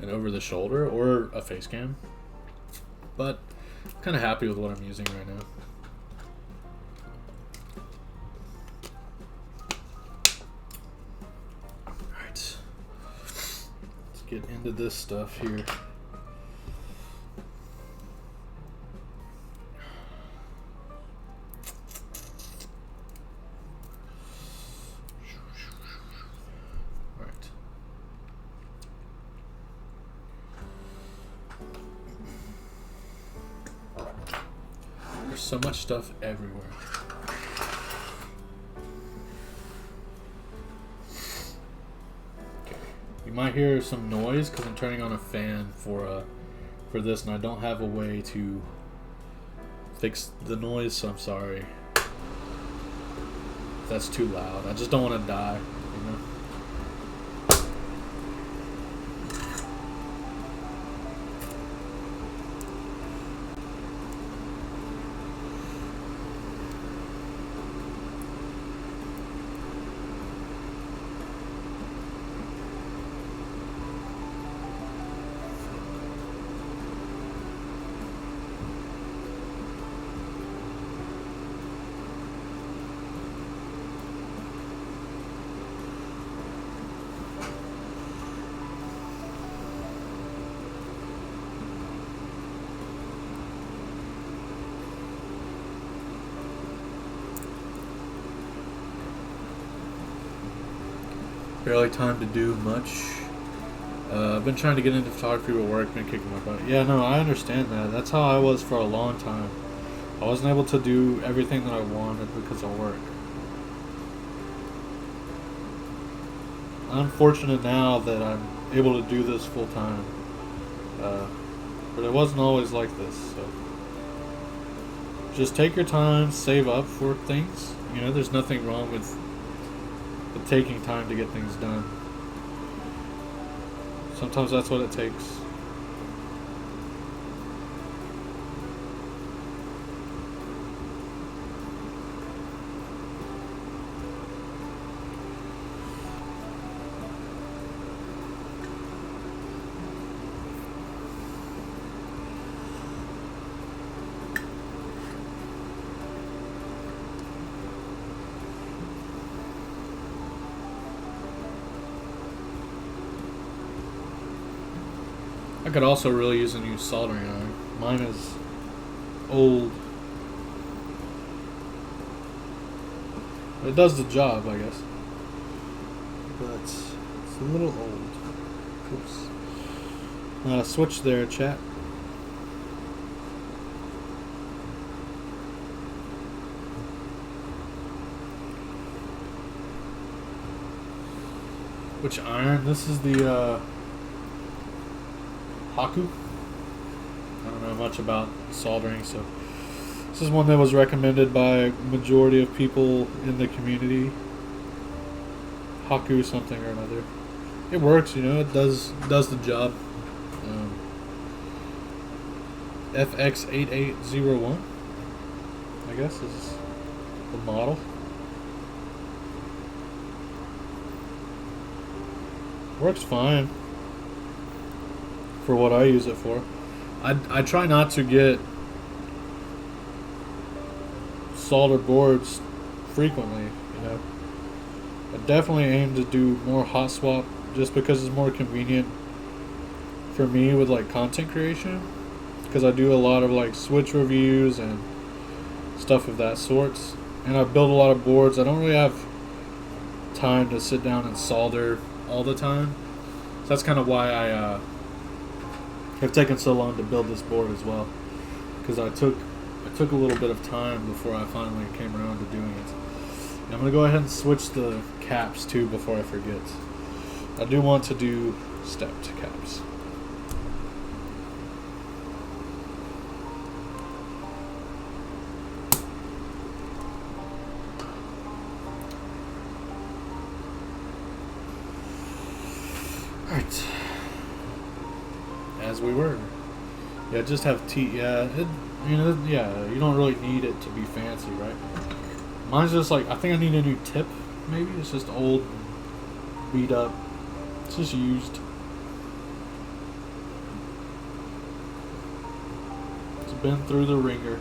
an over the shoulder or a face cam. But I'm kind of happy with what I'm using right now. Alright, let's get into this stuff here. There's so much stuff everywhere. Okay. You might hear some noise because I'm turning on a fan for this, and I don't have a way to fix the noise, so I'm sorry if that's too loud. I just don't want to die, you know? Barely time to do much. I've been trying to get into photography, but work been kicking my butt. Yeah, no, I understand that. That's how I was for a long time. I wasn't able to do everything that I wanted because of work. I'm fortunate now that I'm able to do this full time. But it wasn't always like this, so just take your time, save up for things. You know, there's nothing wrong with taking time to get things done. Sometimes that's what it takes. I could also really use a new soldering iron. Mine is old. It does the job, I guess. But it's a little old. Oops. Switch there, chat. Which iron? This is the Haku. I don't know much about soldering, so this is one that was recommended by a majority of people in the community. Haku something or another. It works, you know. It does the job. FX8801, I guess, is the model. Works fine for what I use it for. I try not to get solder boards frequently, you know. I definitely aim to do more hot swap just because it's more convenient for me with like content creation, because I do a lot of like switch reviews and stuff of that sort, and I build a lot of boards. I don't really have time to sit down and solder all the time, so that's kind of why I have taken so long to build this board as well, because I took a little bit of time before I finally came around to doing it. And I'm going to go ahead and switch the caps too before I forget. I do want to do stepped caps. Alright. As we were. Yeah, just have tea. Yeah, yeah, you don't really need it to be fancy, right? Mine's just like, I think I need a new tip, maybe. It's just old, beat up. It's just used. It's been through the ringer.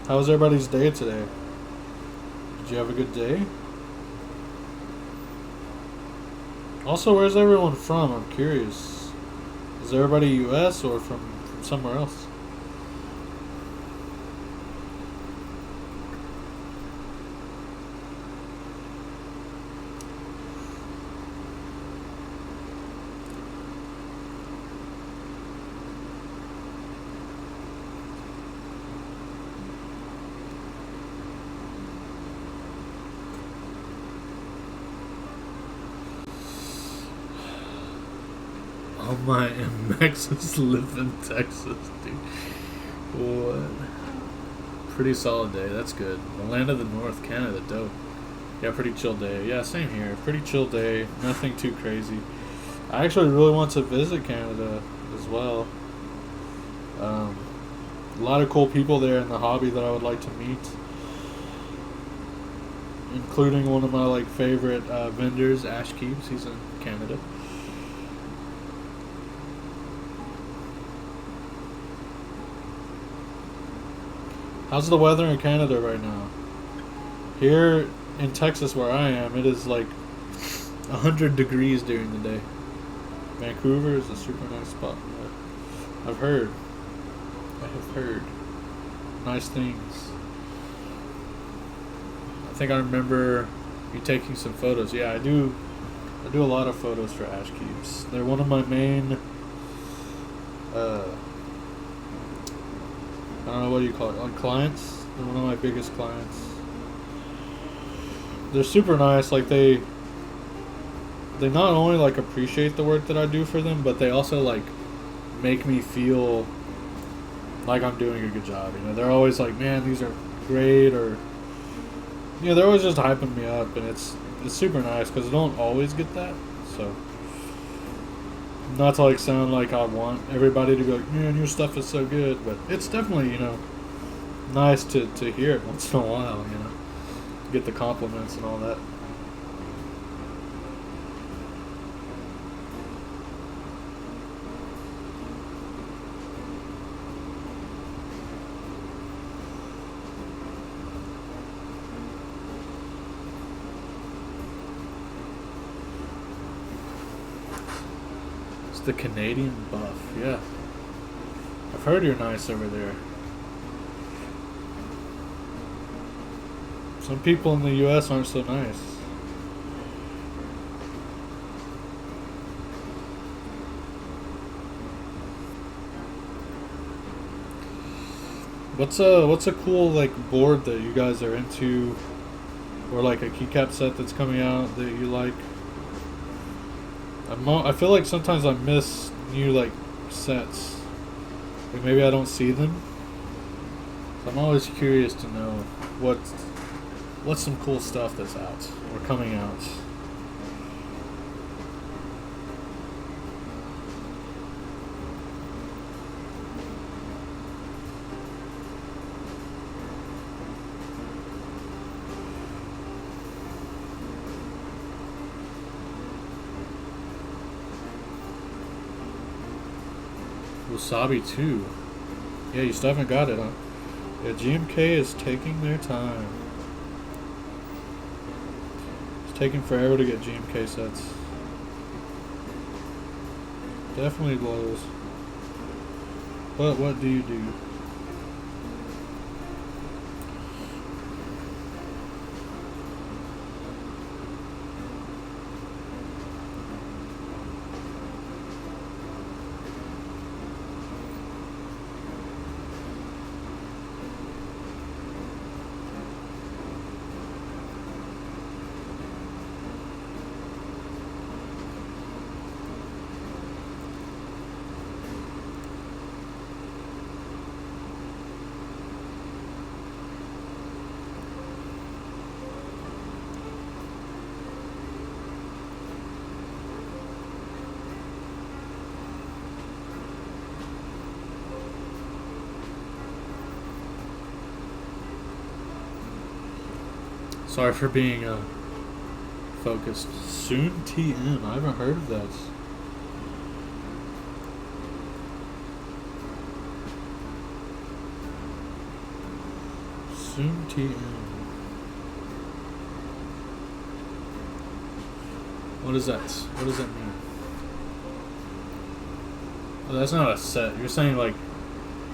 How was everybody's day today? Did you have a good day? Also, where's everyone from? I'm curious. Is everybody US or from somewhere else? All my MXs live in Texas, dude. What? Pretty solid day. That's good. The land of the North, Canada, dope. Yeah, pretty chill day. Yeah, same here. Pretty chill day. Nothing too crazy. I actually really want to visit Canada as well. A lot of cool people there in the hobby that I would like to meet, including one of my favorite vendors, Ash Keeps. He's in Canada. How's the weather in Canada right now? Here in Texas, where I am, it is 100 degrees during the day. Vancouver is a super nice spot. I've heard. I have heard nice things. I think I remember you taking some photos. Yeah, I do a lot of photos for Ash Keeps. They're one of my main I don't know what do you call it, clients. They're one of my biggest clients. They're super nice. They not only appreciate the work that I do for them, but they also make me feel like I'm doing a good job. They're always like, man, these are great, or they're always just hyping me up, and it's super nice because I don't always get that. So not to sound like I want everybody to be like, man, your stuff is so good, but it's definitely nice to hear it once in a while. Get the compliments and all that. The Canadian buff, yeah. I've heard you're nice over there. Some people in the US aren't so nice. What's a cool board that you guys are into, or a keycap set that's coming out that you like? I feel like sometimes I miss new sets. Maybe I don't see them. So I'm always curious to know what's some cool stuff that's out or coming out. Wasabi 2. Yeah, you still haven't got it, huh? Yeah, GMK is taking their time. It's taking forever to get GMK sets. Definitely blows. But what do you do? Sorry for being focused. Soon TM. I haven't heard of that. Soon TM. What is that? What does that mean? Oh, that's not a set. You're saying like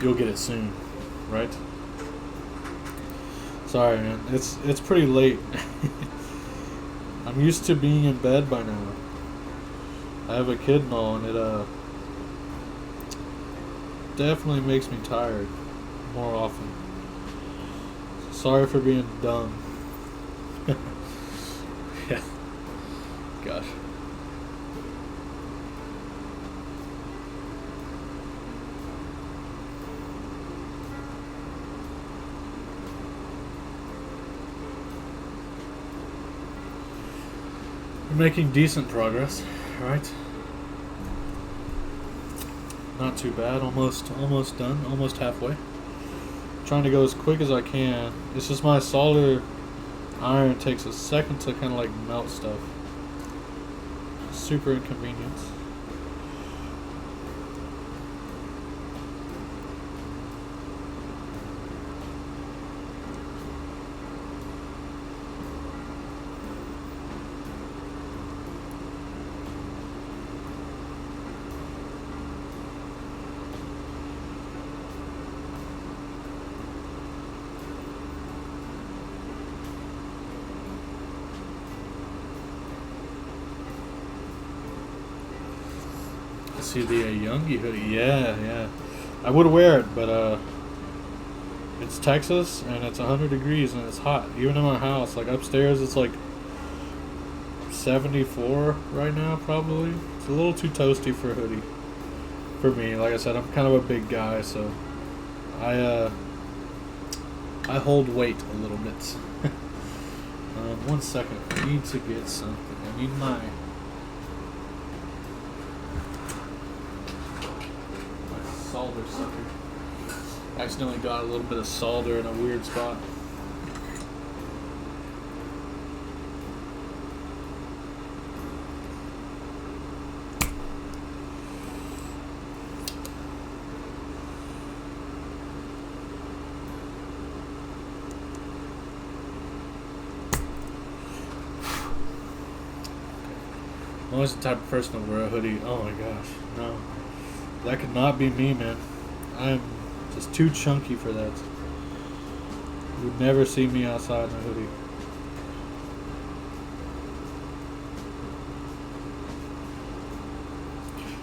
you'll get it soon, right? Sorry, man. It's pretty late. I'm used to being in bed by now. I have a kid and all, and it definitely makes me tired more often. Sorry for being dumb. Yeah. Gosh. We're making decent progress, right? Not too bad. Almost done. Almost halfway. Trying to go as quick as I can. It's just my solder iron takes a second to kind of like melt stuff. Super inconvenient. See the Youngie hoodie. Yeah. I would wear it, but it's Texas and it's 100 degrees and it's hot. Even in my house, like upstairs, it's like 74 right now, probably. It's a little too toasty for a hoodie for me. Like I said, I'm kind of a big guy, so I hold weight a little bit. 1 second. I need to get something. I need my solder sucker. Accidentally got a little bit of solder in a weird spot. I'm always the type of person to wear a hoodie. Oh my gosh, no. That could not be me, man. I'm just too chunky for that. You would never see me outside in a hoodie.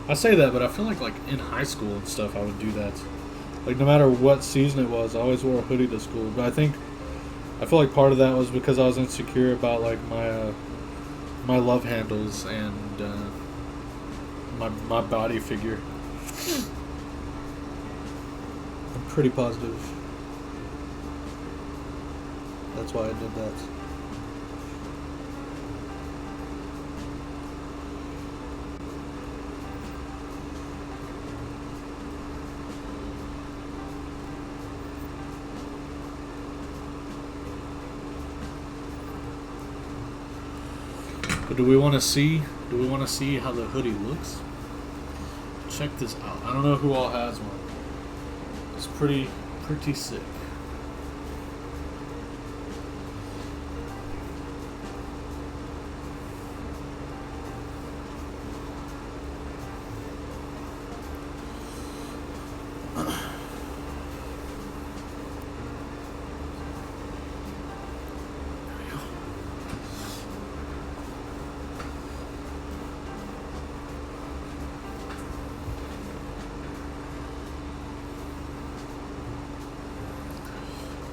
I say that, but I feel like in high school and stuff, I would do that. Like no matter what season it was, I always wore a hoodie to school. But I feel like part of that was because I was insecure about like my love handles and my body figure. I'm pretty positive. That's why I did that. But do we want to see how the hoodie looks? Check this out. I don't know who all has one. It's pretty sick.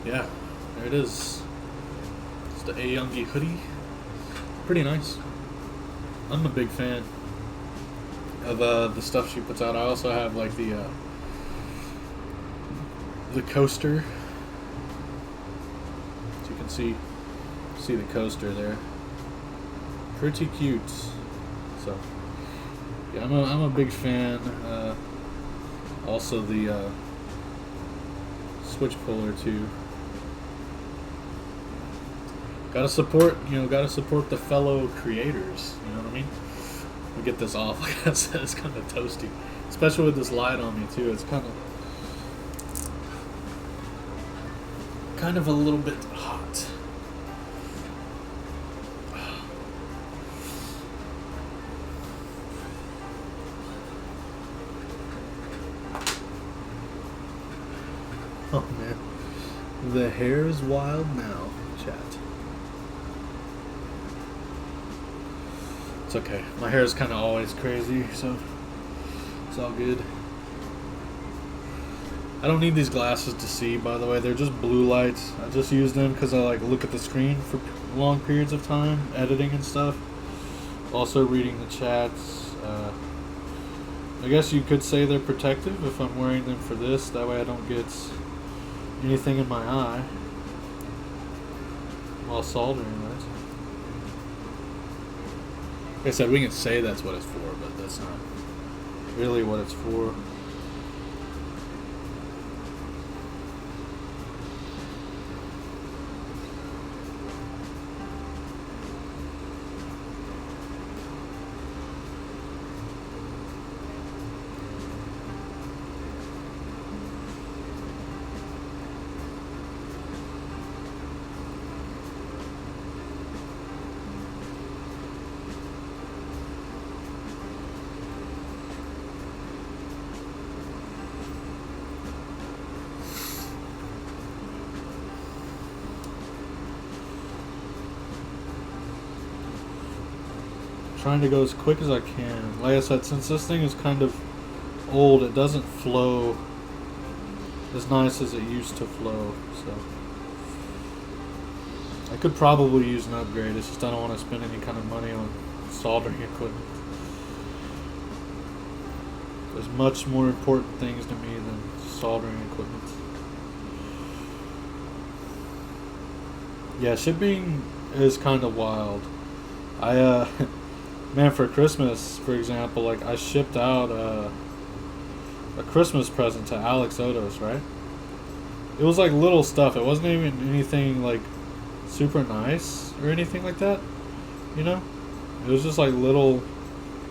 Yeah, there it is. It's the Youngie hoodie. Pretty nice. I'm a big fan of the stuff she puts out. I also have like the coaster. So you can see the coaster there. Pretty cute. So yeah, I'm a big fan. Also the switch puller too. Gotta support, gotta support the fellow creators. You know what I mean? We get this off. Like I said, it's kind of toasty, especially with this light on me too. It's kind of a little bit hot. Oh man, the hair is wild now, chat. It's okay. My hair is kind of always crazy, so it's all good. I don't need these glasses to see, by the way. They're just blue lights. I just use them because I like look at the screen for long periods of time, editing and stuff. Also reading the chats. I guess you could say they're protective if I'm wearing them for this. That way I don't get anything in my eye while soldering, right? Like I said, we can say that's what it's for, but that's not really what it's for. Trying to go as quick as I can. Like I said, since this thing is kind of old, it doesn't flow as nice as it used to flow. So I could probably use an upgrade. It's just I don't want to spend any kind of money on soldering equipment. There's much more important things to me than soldering equipment. Yeah, shipping is kind of wild. Man, for Christmas, for example, like I shipped out a Christmas present to Alex Odos, right? It was like little stuff. It wasn't even anything like super nice or anything like that, you know? It was just like little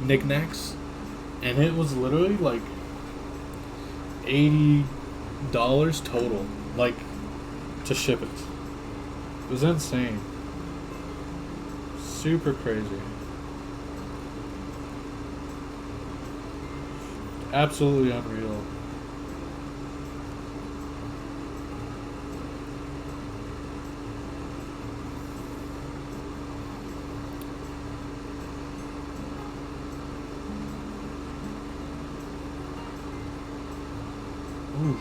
knickknacks, and it was literally like $80 total, like to ship it. It was insane. Super crazy. Absolutely unreal. Oof.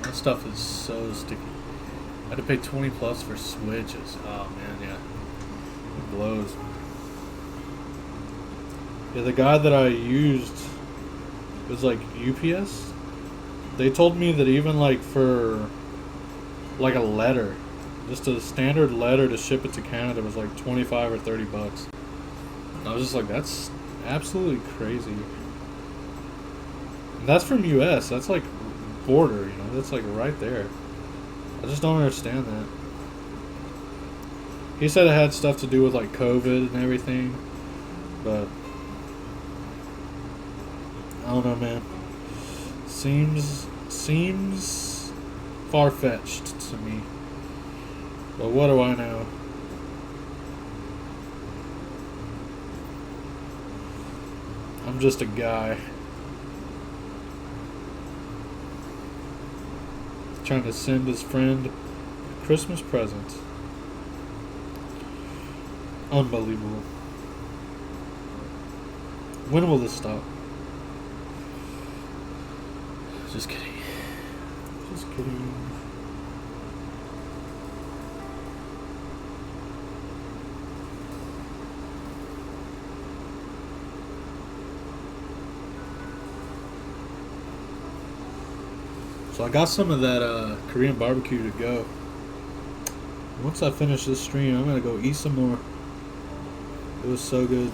That stuff is so sticky. I had to pay 20 plus for switches. Oh man, yeah. It blows. Yeah, the guy that I used was like UPS. They told me that even like for like a letter, just a standard letter to ship it to Canada was like 25 or 30 bucks. I was just like, that's absolutely crazy. And that's from US. That's like border, you know, that's like right there. I just don't understand that. He said it had stuff to do with like COVID and everything, but I don't know, man. Seems far-fetched to me. But what do I know? I'm just a guy trying to send his friend a Christmas present. Unbelievable. When will this stop? Just kidding. Just kidding. So I got some of that Korean barbecue to go. Once I finish this stream, I'm gonna go eat some more. It was so good.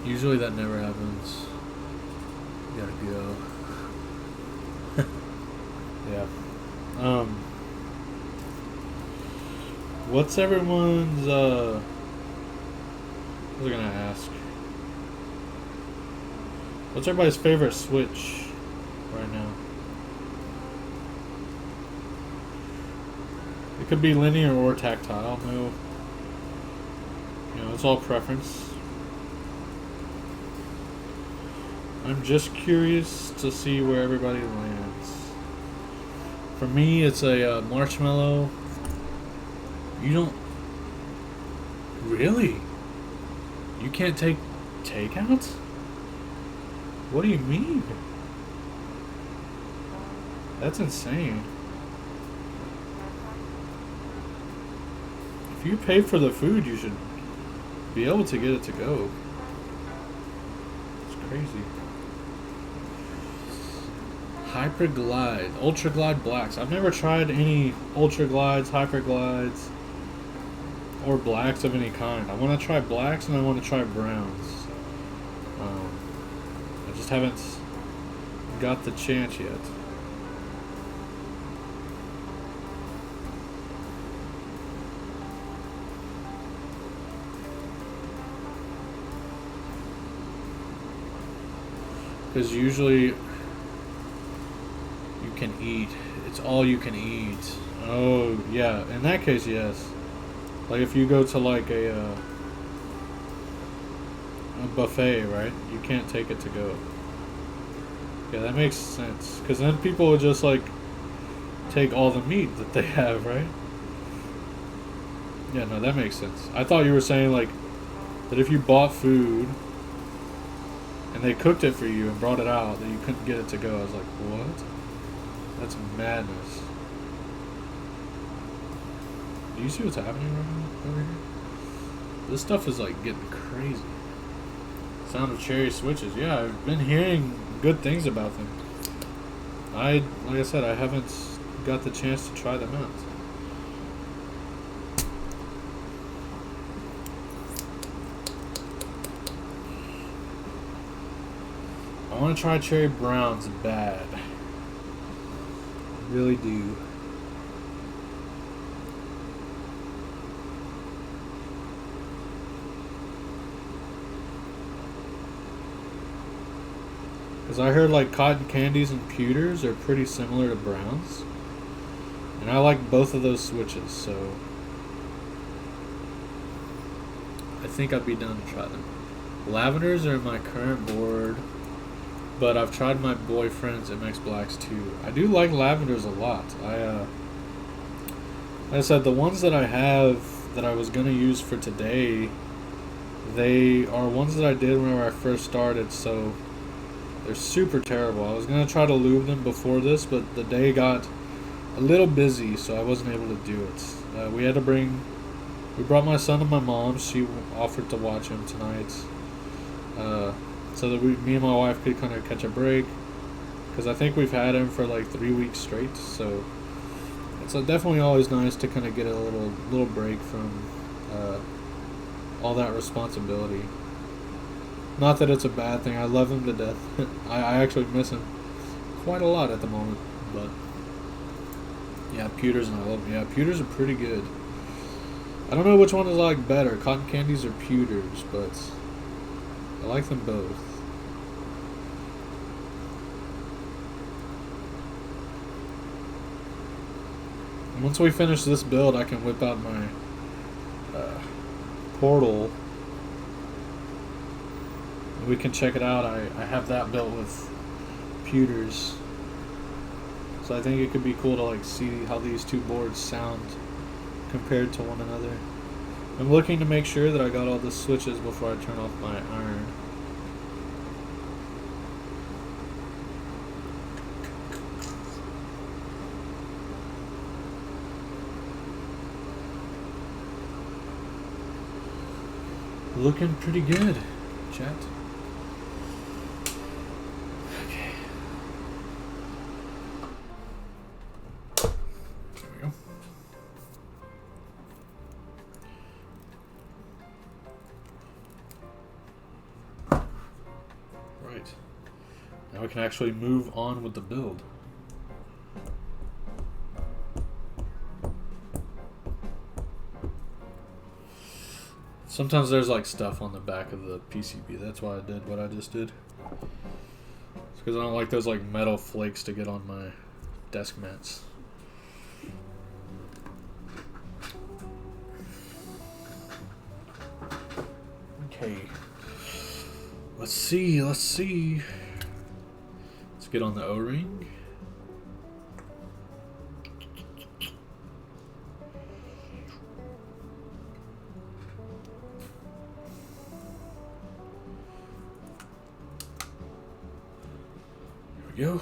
Usually that never happens. You gotta go. Yeah. What's everyone's, what was I gonna ask? What's everybody's favorite Switch right now? It could be linear or tactile. No, you know, it's all preference. I'm just curious to see where everybody lands. For me, it's a marshmallow. You don't really? You can't take takeout? What do you mean? That's insane. If you pay for the food, you should be able to get it to go. It's crazy. Hyper Glide, Ultra Glide Blacks. I've never tried any Ultra Glides, Hyper Glides, or blacks of any kind. I want to try blacks and I want to try browns. I just haven't got the chance yet. Because usually you can eat. It's all you can eat. Oh, yeah. In that case, yes. Like if you go to like a buffet, right? You can't take it to go. Yeah, that makes sense. Because then people would just like take all the meat that they have, right? Yeah, no, that makes sense. I thought you were saying like that if you bought food and they cooked it for you and brought it out, that you couldn't get it to go. I was like, what? That's madness. Do you see what's happening right now over here? This stuff is like getting crazy. Sound of Cherry Switches. Yeah, I've been hearing good things about them. Like I said, I haven't got the chance to try them out. I want to try Cherry Browns bad. I really do. Because I heard like cotton candies and pewters are pretty similar to browns. And I like both of those switches, so I think I'd be down to try them. Lavenders are in my current board, but I've tried my boyfriend's MX Blacks too. I do like lavenders a lot. Like I said, the ones that I have that I was going to use for today, they are ones that I did whenever I first started, so they're super terrible. I was going to try to lube them before this, but the day got a little busy, so I wasn't able to do it. We brought my son and my mom. She offered to watch him tonight, so that me and my wife could kind of catch a break, because I think we've had him for like 3 weeks straight, so it's definitely always nice to kind of get a little break from all that responsibility. Not that it's a bad thing. I love him to death. I actually miss him quite a lot at the moment. But yeah, pewters and I love them. Yeah, pewters are pretty good. I don't know which one I like better, cotton candies or pewters, but I like them both. And once we finish this build, I can whip out my portal. We can check it out. I have that built with pewters, so I think it could be cool to like see how these two boards sound compared to one another. I'm looking to make sure that I got all the switches before I turn off my iron. Looking pretty good, chat. Now we can actually move on with the build. Sometimes there's like stuff on the back of the PCB. That's why I did what I just did. It's because I don't like those like metal flakes to get on my desk mats. Okay. Let's see. Let's get on the O-ring. There we go.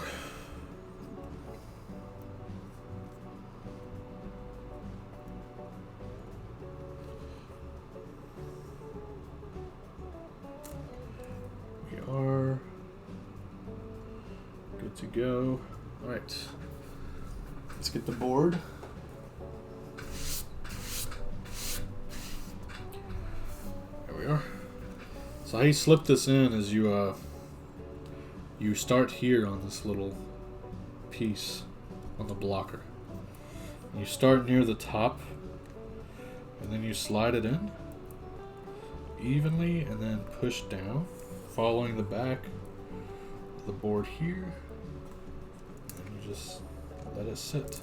We are good to go. All right, let's get the board. There we are. So how you slip this in is you start here on this little piece on the blocker. You start near the top and then you slide it in evenly and then push down, following the back of the board here, and you just let it sit.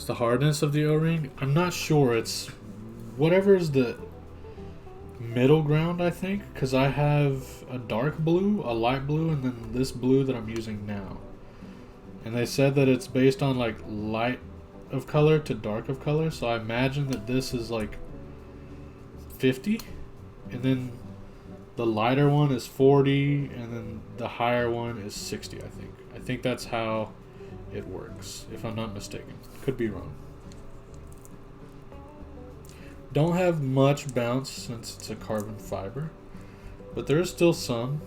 The hardness of the O-ring, I'm not sure. It's whatever is the middle ground, I think, because I have a dark blue, a light blue, and then this blue that I'm using now. And they said that it's based on like light of color to dark of color, so I imagine that this is like 50, and then the lighter one is 40, and then the higher one is 60, I think. I think that's how it works, if I'm not mistaken. Could be wrong. Don't have much bounce since it's a carbon fiber, but there is still some,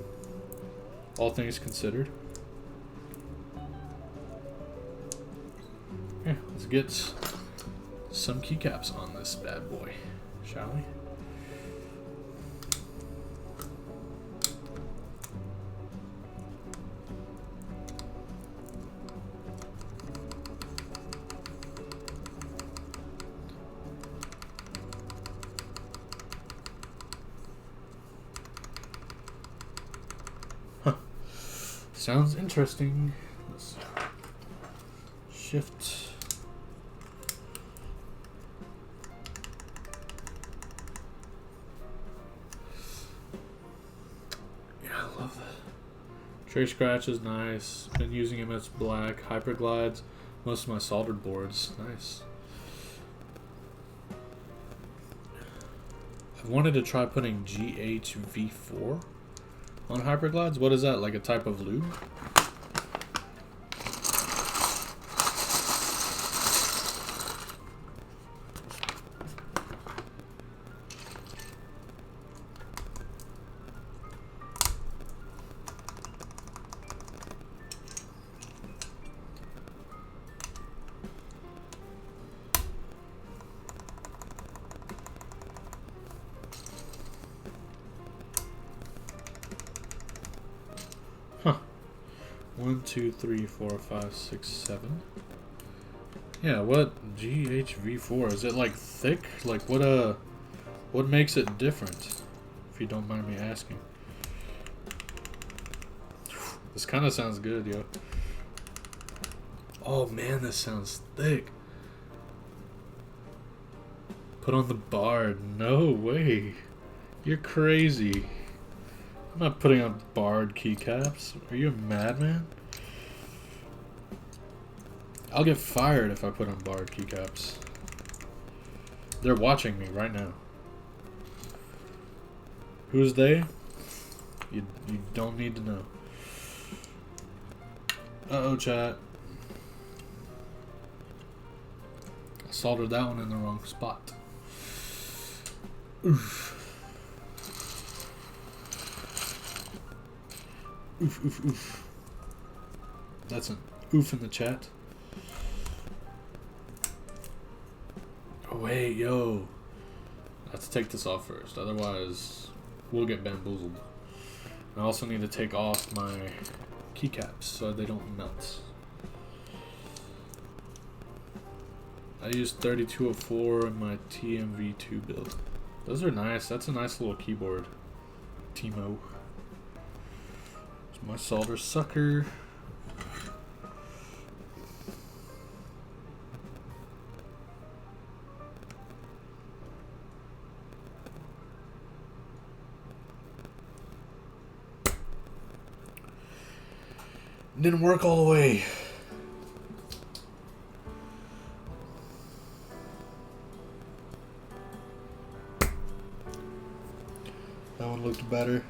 all things considered. Okay, let's get some keycaps on this bad boy, shall we? Sounds interesting. Let's shift. Yeah, I love that. Tray scratch is nice. Been using MS Black. Hyperglides. Most of my soldered boards. Nice. I wanted to try putting GHV4 on Hyperglides. What is that? Like a type of lube? Huh. 1, 2, 3, 4, 5, 6, 7. Yeah, what GHV4? Is it like thick? Like what makes it different? If you don't mind me asking. This kind of sounds good, yo. Oh man, this sounds thick. Put on the Bard. No way. You're crazy. I'm not putting on Bard keycaps. Are you a madman? I'll get fired if I put on Bard keycaps. They're watching me right now. Who's they? You don't need to know. Uh-oh, chat. I soldered that one in the wrong spot. Oof. Oof, oof, oof. That's an Oof in the chat. Oh wait, yo. I have to take this off first, otherwise we'll get bamboozled. I also need to take off my keycaps so they don't melt. I use 3204 in my TMV2 build. Those are nice. That's a nice little keyboard. Timo. It's my solder sucker. Didn't work all the way. That one looked better.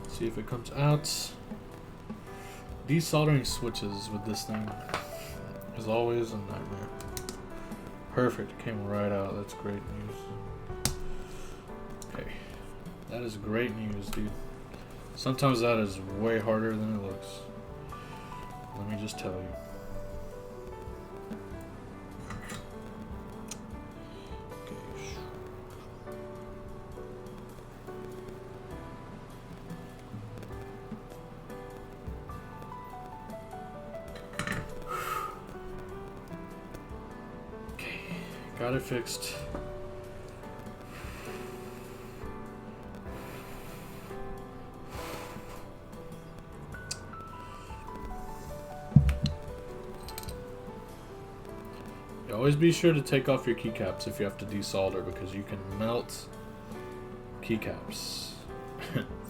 See if it comes out. Desoldering switches with this thing is always a nightmare. Perfect, it came right out. That's great news. Okay, that is great news, dude. Sometimes that is way harder than it looks. Let me just tell you. Got it fixed. Always be sure to take off your keycaps if you have to desolder, because you can melt keycaps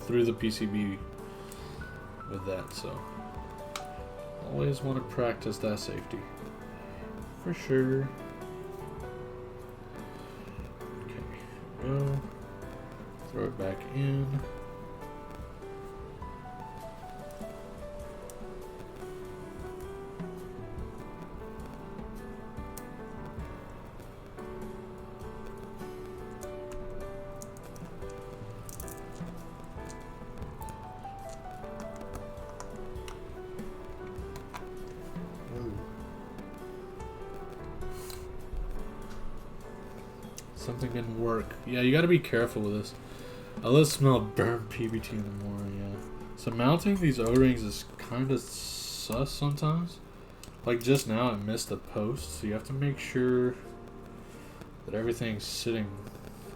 through the PCB with that, so always want to practice that safety for sure. Go. Throw it back in. Something didn't work. Yeah, you gotta be careful with this. I let smell burnt PBT in the morning, yeah. So mounting these O-rings is kind of sus sometimes. Like just now I missed a post, so you have to make sure that everything's sitting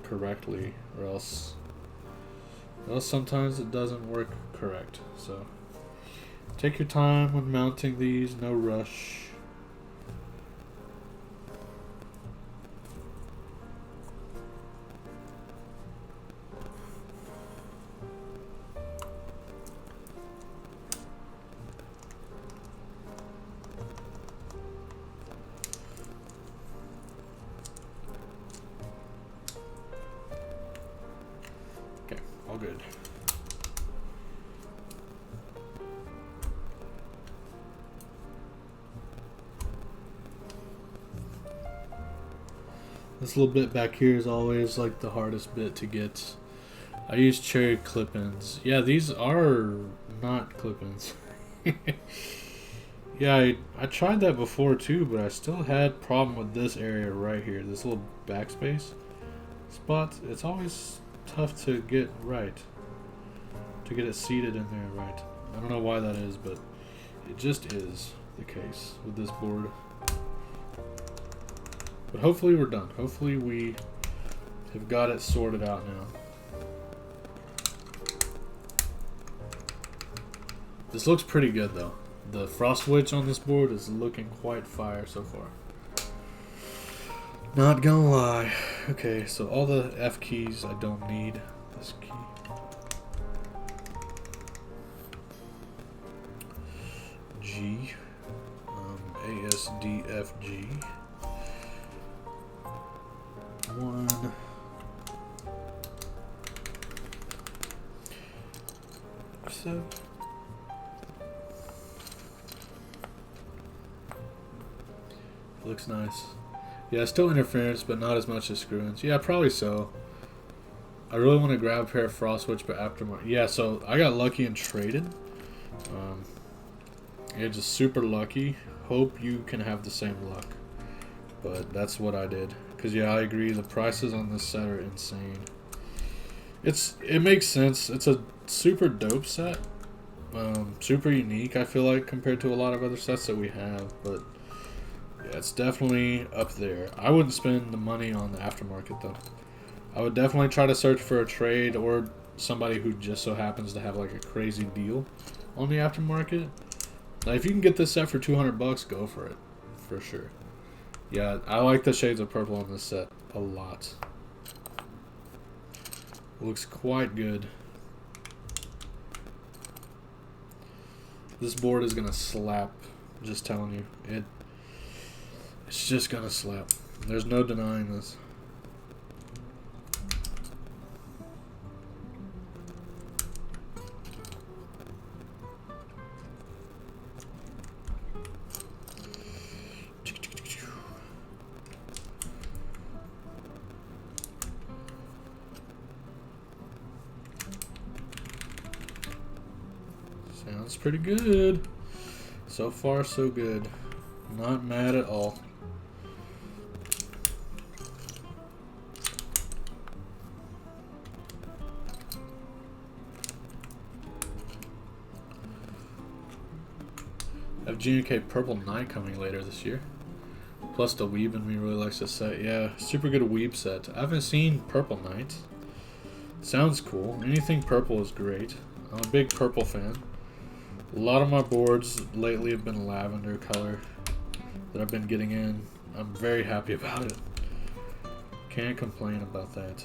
correctly, or else sometimes it doesn't work correct. So take your time when mounting these, no rush. All good. This little bit back here is always like the hardest bit to get. I use cherry clip-ins. Yeah, these are not clip-ins. Yeah, I tried that before too, but I still had problem with this area right here. This little backspace spot. It's always tough to get right, to get it seated in there right. I don't know why that is, but it just is the case with this board. But hopefully we're done. Hopefully we have got it sorted out now. This looks pretty good though. The frost switch on this board is looking quite fire so far. Not gonna lie. Okay, so all the F keys I don't need. This key. G. DFG. 1. So. Looks nice. Yeah, still interference, but not as much as screw-ins. Yeah, probably so. I really want to grab a pair of Frost Switch, but aftermarket. Yeah, so I got lucky and traded. Yeah, just super lucky. Hope you can have the same luck. But that's what I did. Because, yeah, I agree. The prices on this set are insane. It makes sense. It's a super dope set. Super unique, I feel like, compared to a lot of other sets that we have. But, yeah, it's definitely up there. I wouldn't spend the money on the aftermarket, though. I would definitely try to search for a trade or somebody who just so happens to have, like, a crazy deal on the aftermarket. Now, if you can get this set for $200, go for it. For sure. Yeah, I like the shades of purple on this set a lot. Looks quite good. This board is gonna slap. I'm just telling you. It's just gonna slap. There's no denying this. Sounds pretty good. So far, so good. Not mad at all. I have GNK Purple Knight coming later this year. Plus the Weeb in me really likes this set. Yeah, super good Weeb set. I haven't seen Purple Knight. Sounds cool. Anything purple is great. I'm a big purple fan. A lot of my boards lately have been lavender color that I've been getting in. I'm very happy about it. Can't complain about that.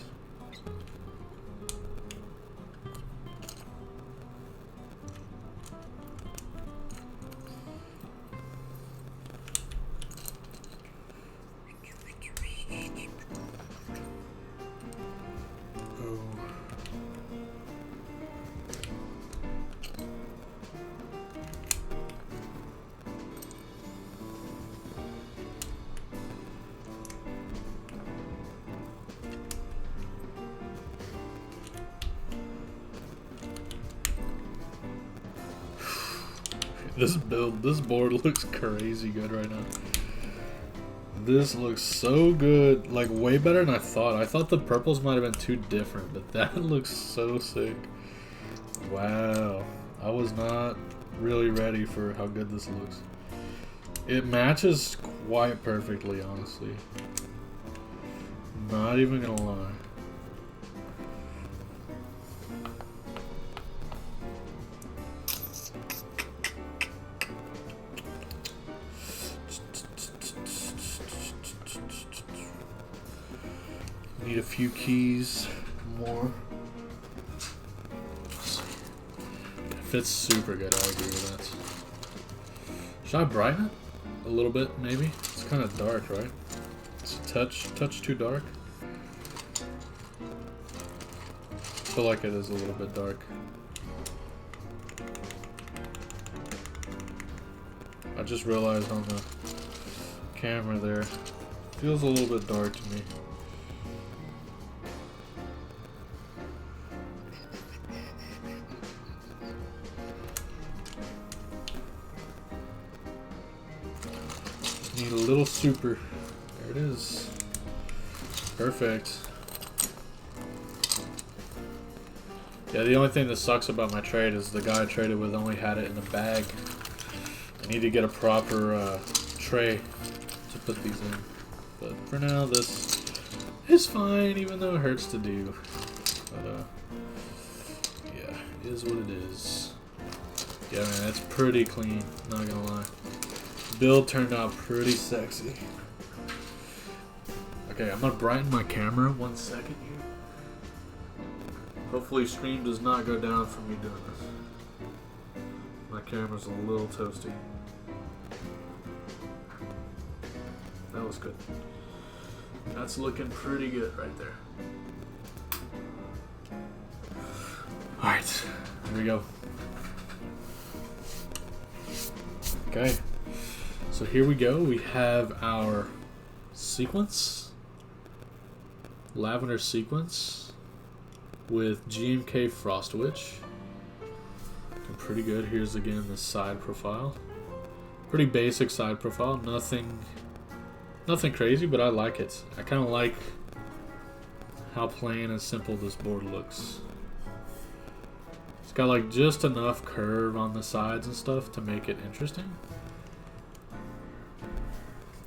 This board looks crazy good right now. This looks so good, like way better than I thought. I thought the purples might have been too different, but that looks so sick. Wow, I was not really ready for how good this looks. It matches quite perfectly, honestly. Not even gonna lie. Need a few keys more. It fits super good, I agree with that. Should I brighten it a little bit, maybe? It's kind of dark, right? It's a touch too dark. I feel like it is a little bit dark. I just realized on the camera there, it feels a little bit dark to me. Need a little super. There it is. Perfect. Yeah, the only thing that sucks about my trade is the guy I traded with only had it in a bag. I need to get a proper tray to put these in. But for now, this is fine, even though it hurts to do. But, yeah, it is what it is. Yeah, man, it's pretty clean, not gonna lie. Build turned out pretty sexy. Okay, I'm gonna brighten my camera 1 second here. Hopefully stream does not go down from me doing this. My camera's a little toasty. that looks good. That's looking pretty good right there. Alright, here we go. Okay, so here we go. We have our sequence, lavender sequence with GMK Frost Witch. Looking pretty good. Here's again the side profile. Pretty basic side profile. Nothing crazy, but I like it. I kind of like how plain and simple this board looks. It's got like just enough curve on the sides and stuff to make it interesting.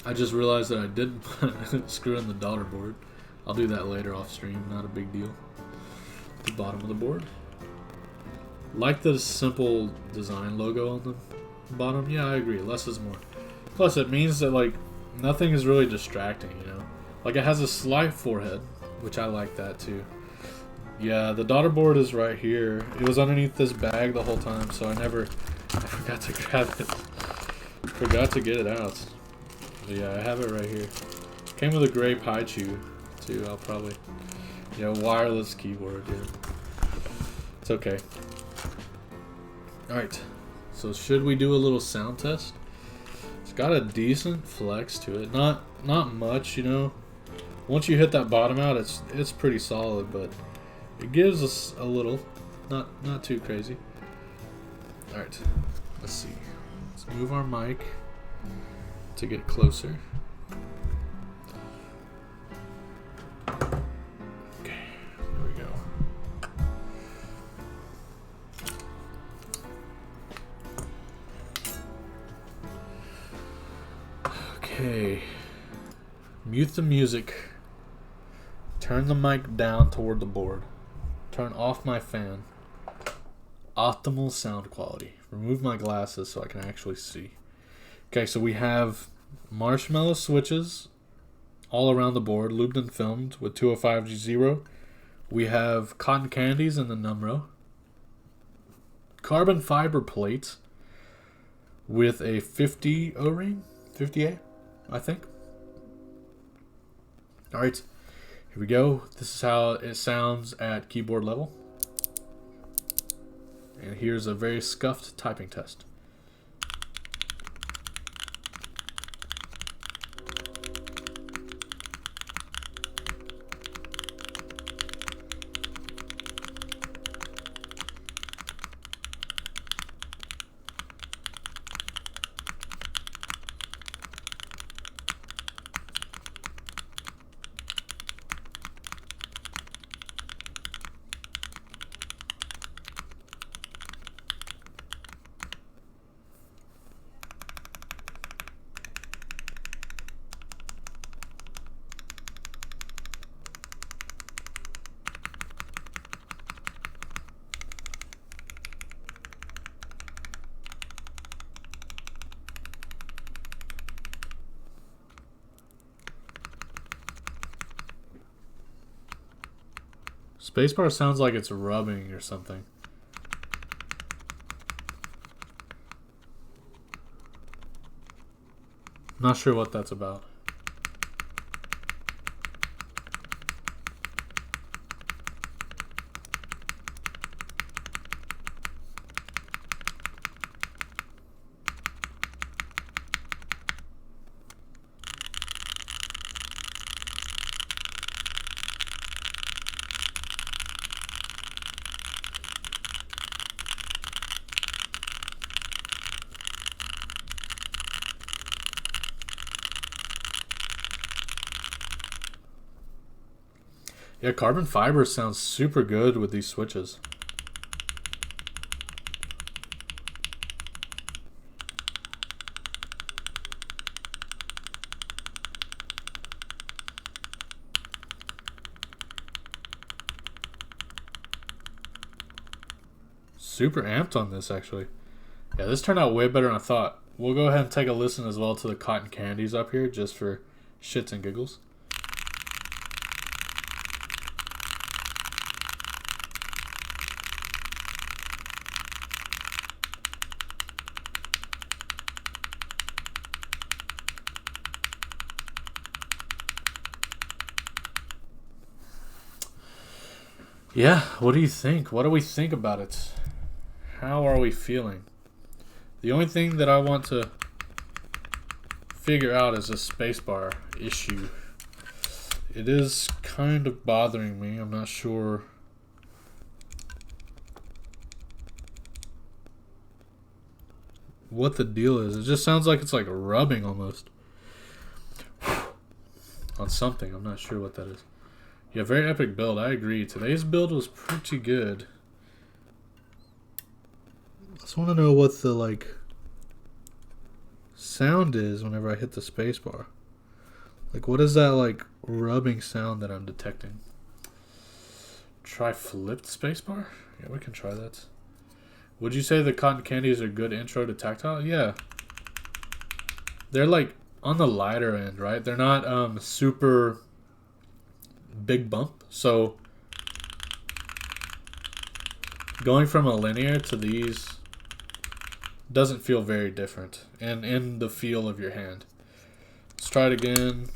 I just realized that I didn't screw in the daughter board. I'll do that later off stream, not a big deal. The bottom of the board. Like the simple design logo on the bottom. Yeah, I agree. Less is more. Plus, it means that like nothing is really distracting, you know? Like it has a slight forehead, which I like that too. Yeah, the daughter board is right here. It was underneath this bag the whole time, so I forgot to grab it. Forgot to get it out. But yeah, I have it right here. Came with a gray pie chew too. I'll probably, wireless keyboard, yeah. It's okay. Alright, so should we do a little sound test? It's got a decent flex to it. Not much, Once you hit that bottom out, it's pretty solid, but it gives us a little, not too crazy. All right, let's see. Let's move our mic to get closer. Okay, there we go. Okay, mute the music. Turn the mic down toward the board. Turn off my fan. Optimal sound quality. Remove my glasses so I can actually see. Okay, so we have marshmallow switches all around the board, looped and filmed with 205G0. We have cotton candies in the numero. Carbon fiber plates with a 50 O-ring. 50A, I think. Alright. Here we go. This is how it sounds at keyboard level. And here's a very scuffed typing test. Spacebar sounds like it's rubbing or something. Not sure what that's about. Yeah, carbon fiber sounds super good with these switches. Super amped on this, actually. Yeah, this turned out way better than I thought. We'll go ahead and take a listen as well to the cotton candies up here, just for shits and giggles. Yeah, what do you think? What do we think about it? How are we feeling? The only thing that I want to figure out is a spacebar issue. It is kind of bothering me. I'm not sure what the deal is. It just sounds like it's like rubbing almost on something. I'm not sure what that is. Yeah, very epic build. I agree. Today's build was pretty good. I just want to know what the like sound is whenever I hit the spacebar. Like, what is that like rubbing sound that I'm detecting? Try flipped spacebar? Yeah, we can try that. Would you say the cotton candies are good intro to tactile? Yeah. They're like on the lighter end, right? They're not super big bump. So going from a linear to these doesn't feel very different and in the feel of your hand. Let's try it again.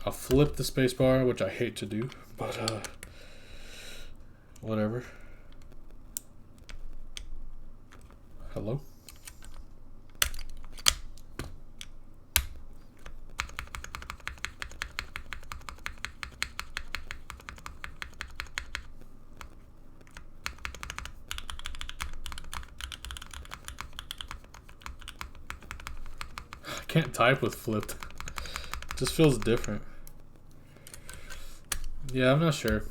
I'll flip the spacebar, which I hate to do, but whatever. Hello? I can't type with flipped. It just feels different. Yeah, I'm not sure.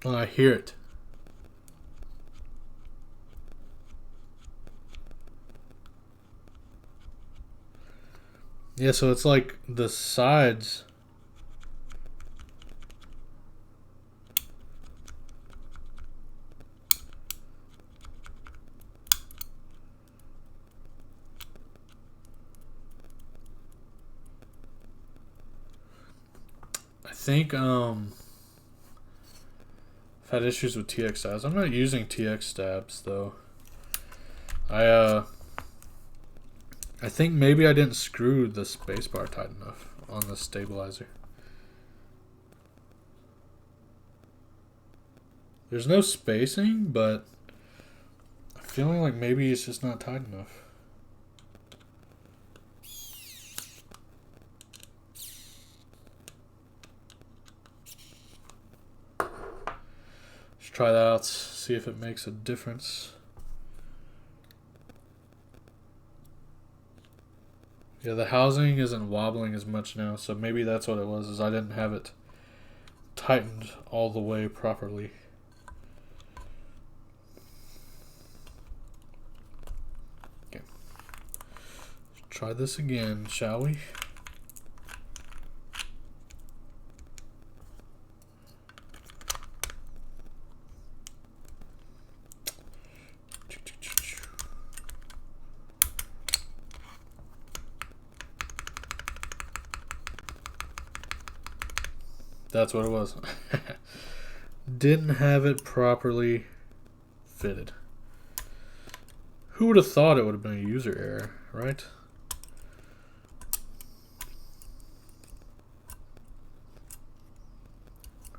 Well, I hear it. Yeah, so it's like the sides. I think I've had issues with TX stabs. I'm not using TX stabs though. I think maybe I didn't screw the spacebar tight enough on the stabilizer. There's no spacing, but I'm feeling like maybe it's just not tight enough. Let's try that out, see if it makes a difference. Yeah, the housing isn't wobbling as much now, so maybe that's what it was, is I didn't have it tightened all the way properly. Okay. Let's try this again, shall we? That's what it was. Didn't have it properly fitted. Who would have thought it would have been a user error, right?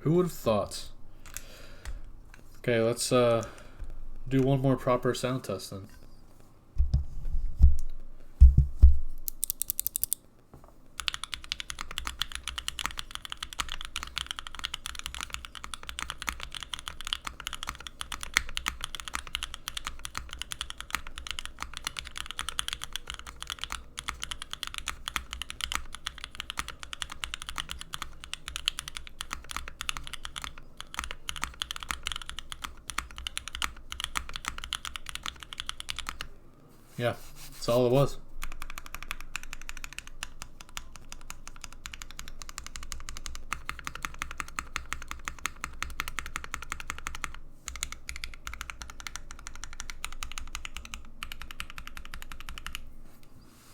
Who would have thought? Okay, let's do one more proper sound test then. Yeah, that's all it was.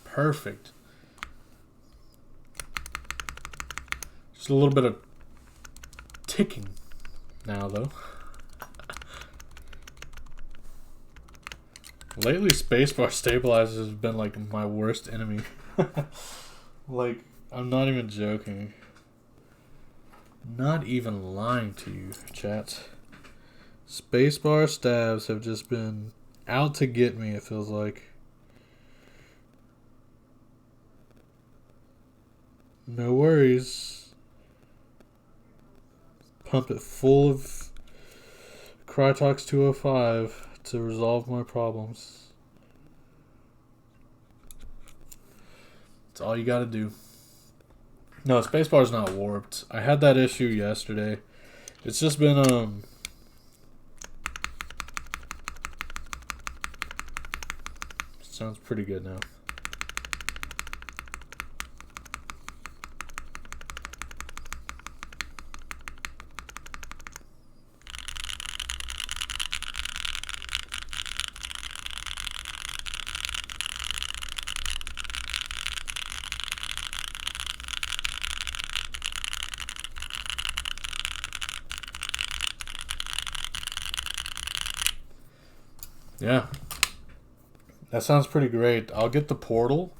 Perfect. Just a little bit of ticking now, though. Lately, spacebar stabilizers has been like my worst enemy. Like, I'm not even joking. Not even lying to you, chat. Spacebar stabs have just been out to get me, it feels like. No worries. Pump it full of Crytox 205 to resolve my problems. That's all you gotta do. No, spacebar's not warped. I had that issue yesterday. It's just been sounds pretty good now. Yeah. That sounds pretty great. I'll get the portal.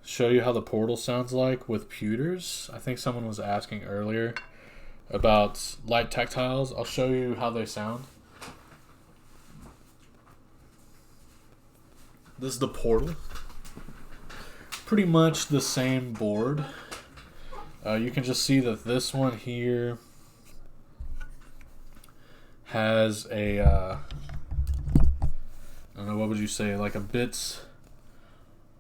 Show you how the portal sounds like with pewters. I think someone was asking earlier about light tactiles. I'll show you how they sound. This is the portal. Pretty much the same board. You can just see that this one here has a I don't know, what would you say, like a bit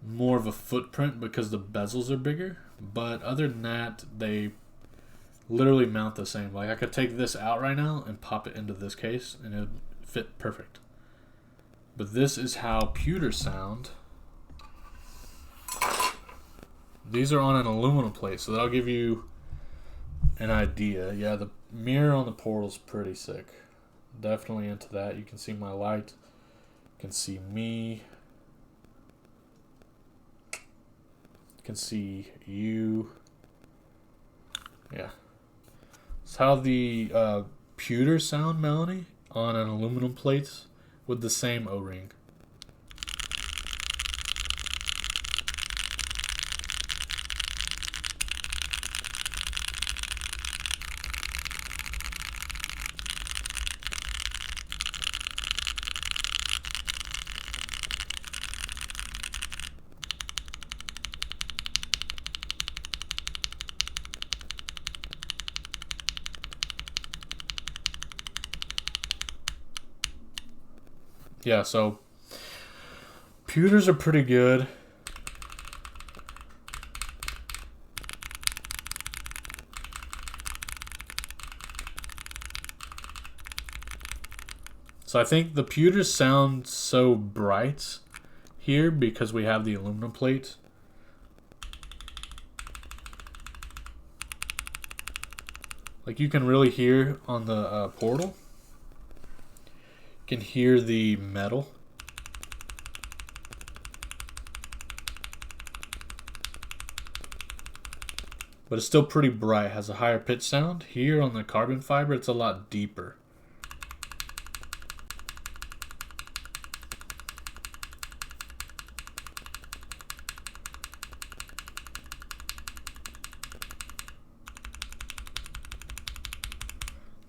more of a footprint because the bezels are bigger. But other than that, they literally mount the same. Like I could take this out right now and pop it into this case and it would fit perfect. But this is how pewters sound. These are on an aluminum plate, so that'll give you an idea. Yeah, the mirror on the portal's pretty sick. Definitely into that. You can see my light. You can see me. You can see you. Yeah. It's how the pewters sound, Melanie, on an aluminum plate with the same O-ring. Yeah, so pewters are pretty good. So I think the pewters sound so bright here because we have the aluminum plate. Like you can really hear on the portal. You can hear the metal. But it's still pretty bright, has a higher pitch sound. Here on the carbon fiber, it's a lot deeper.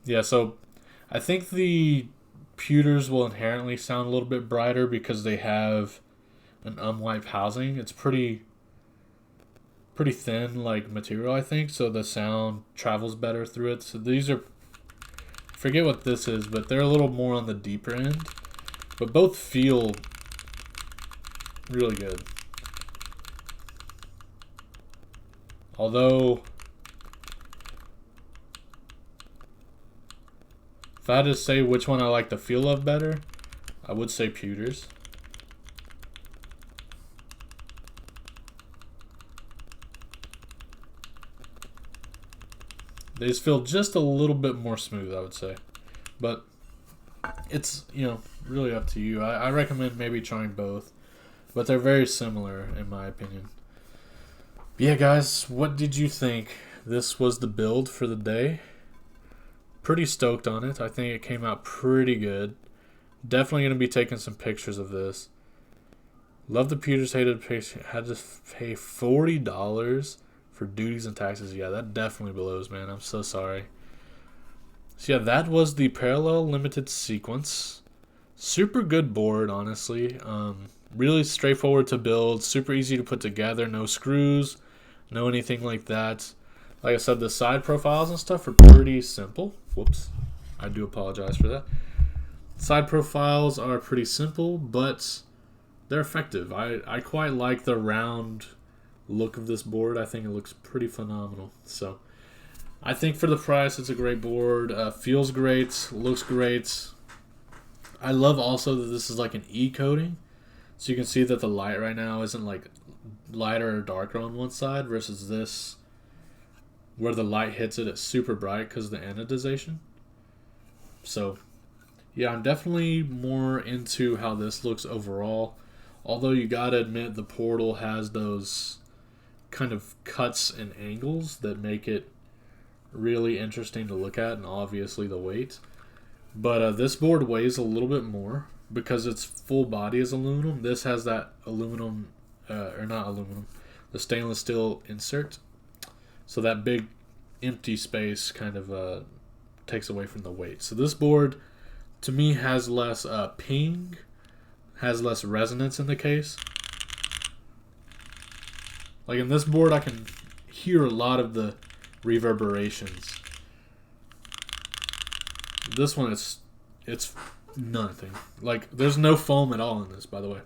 Yeah, so I think the pewters will inherently sound a little bit brighter because they have an unwiped housing. It's pretty thin like material, I think, so the sound travels better through it. So these are, I forget what this is, but they're a little more on the deeper end, but both feel really good. Although if I had to say which one I like the feel of better, I would say pewters. They just feel just a little bit more smooth, I would say. But it's, you know, really up to you. I recommend maybe trying both. But they're very similar, in my opinion. But yeah, guys, what did you think? This was the build for the day. Pretty stoked on it. I think it came out pretty good. Definitely going to be taking some pictures of this. Love the Peters had to pay $40 for duties and taxes. Yeah, that definitely blows, man. I'm so sorry. So yeah, that was the Parallel Limited Sequence. Super good board, honestly. Really straightforward to build. Super easy to put together. No screws. No anything like that. Like I said, the side profiles and stuff are pretty simple. Whoops. I do apologize for that. Side profiles are pretty simple, but they're effective. I quite like the round look of this board. I think it looks pretty phenomenal. So I think for the price, it's a great board. Feels great. Looks great. I love also that this is like an E coating. So you can see that the light right now isn't like lighter or darker on one side versus this where the light hits it, it's super bright because of the anodization. So yeah, I'm definitely more into how this looks overall. Although you gotta admit the portal has those kind of cuts and angles that make it really interesting to look at, and obviously the weight. But this board weighs a little bit more because its full body is aluminum. This has that aluminum, or not aluminum, the stainless steel insert. So that big empty space kind of takes away from the weight. So this board, to me, has less ping, has less resonance in the case. Like in this board, I can hear a lot of the reverberations. This one, it's nothing. Like, there's no foam at all in this, by the way.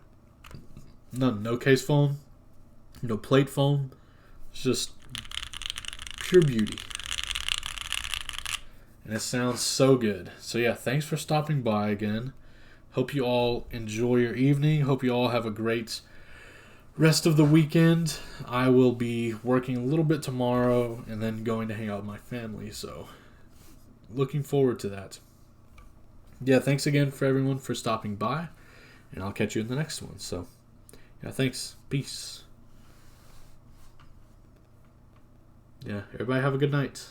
None. No case foam. No plate foam. It's just pure beauty. And it sounds so good. So yeah, thanks for stopping by again. Hope you all enjoy your evening. Hope you all have a great rest of the weekend. I will be working a little bit tomorrow and then going to hang out with my family. So looking forward to that. Yeah, thanks again for everyone for stopping by. And I'll catch you in the next one. So yeah, thanks. Peace. Yeah, everybody have a good night.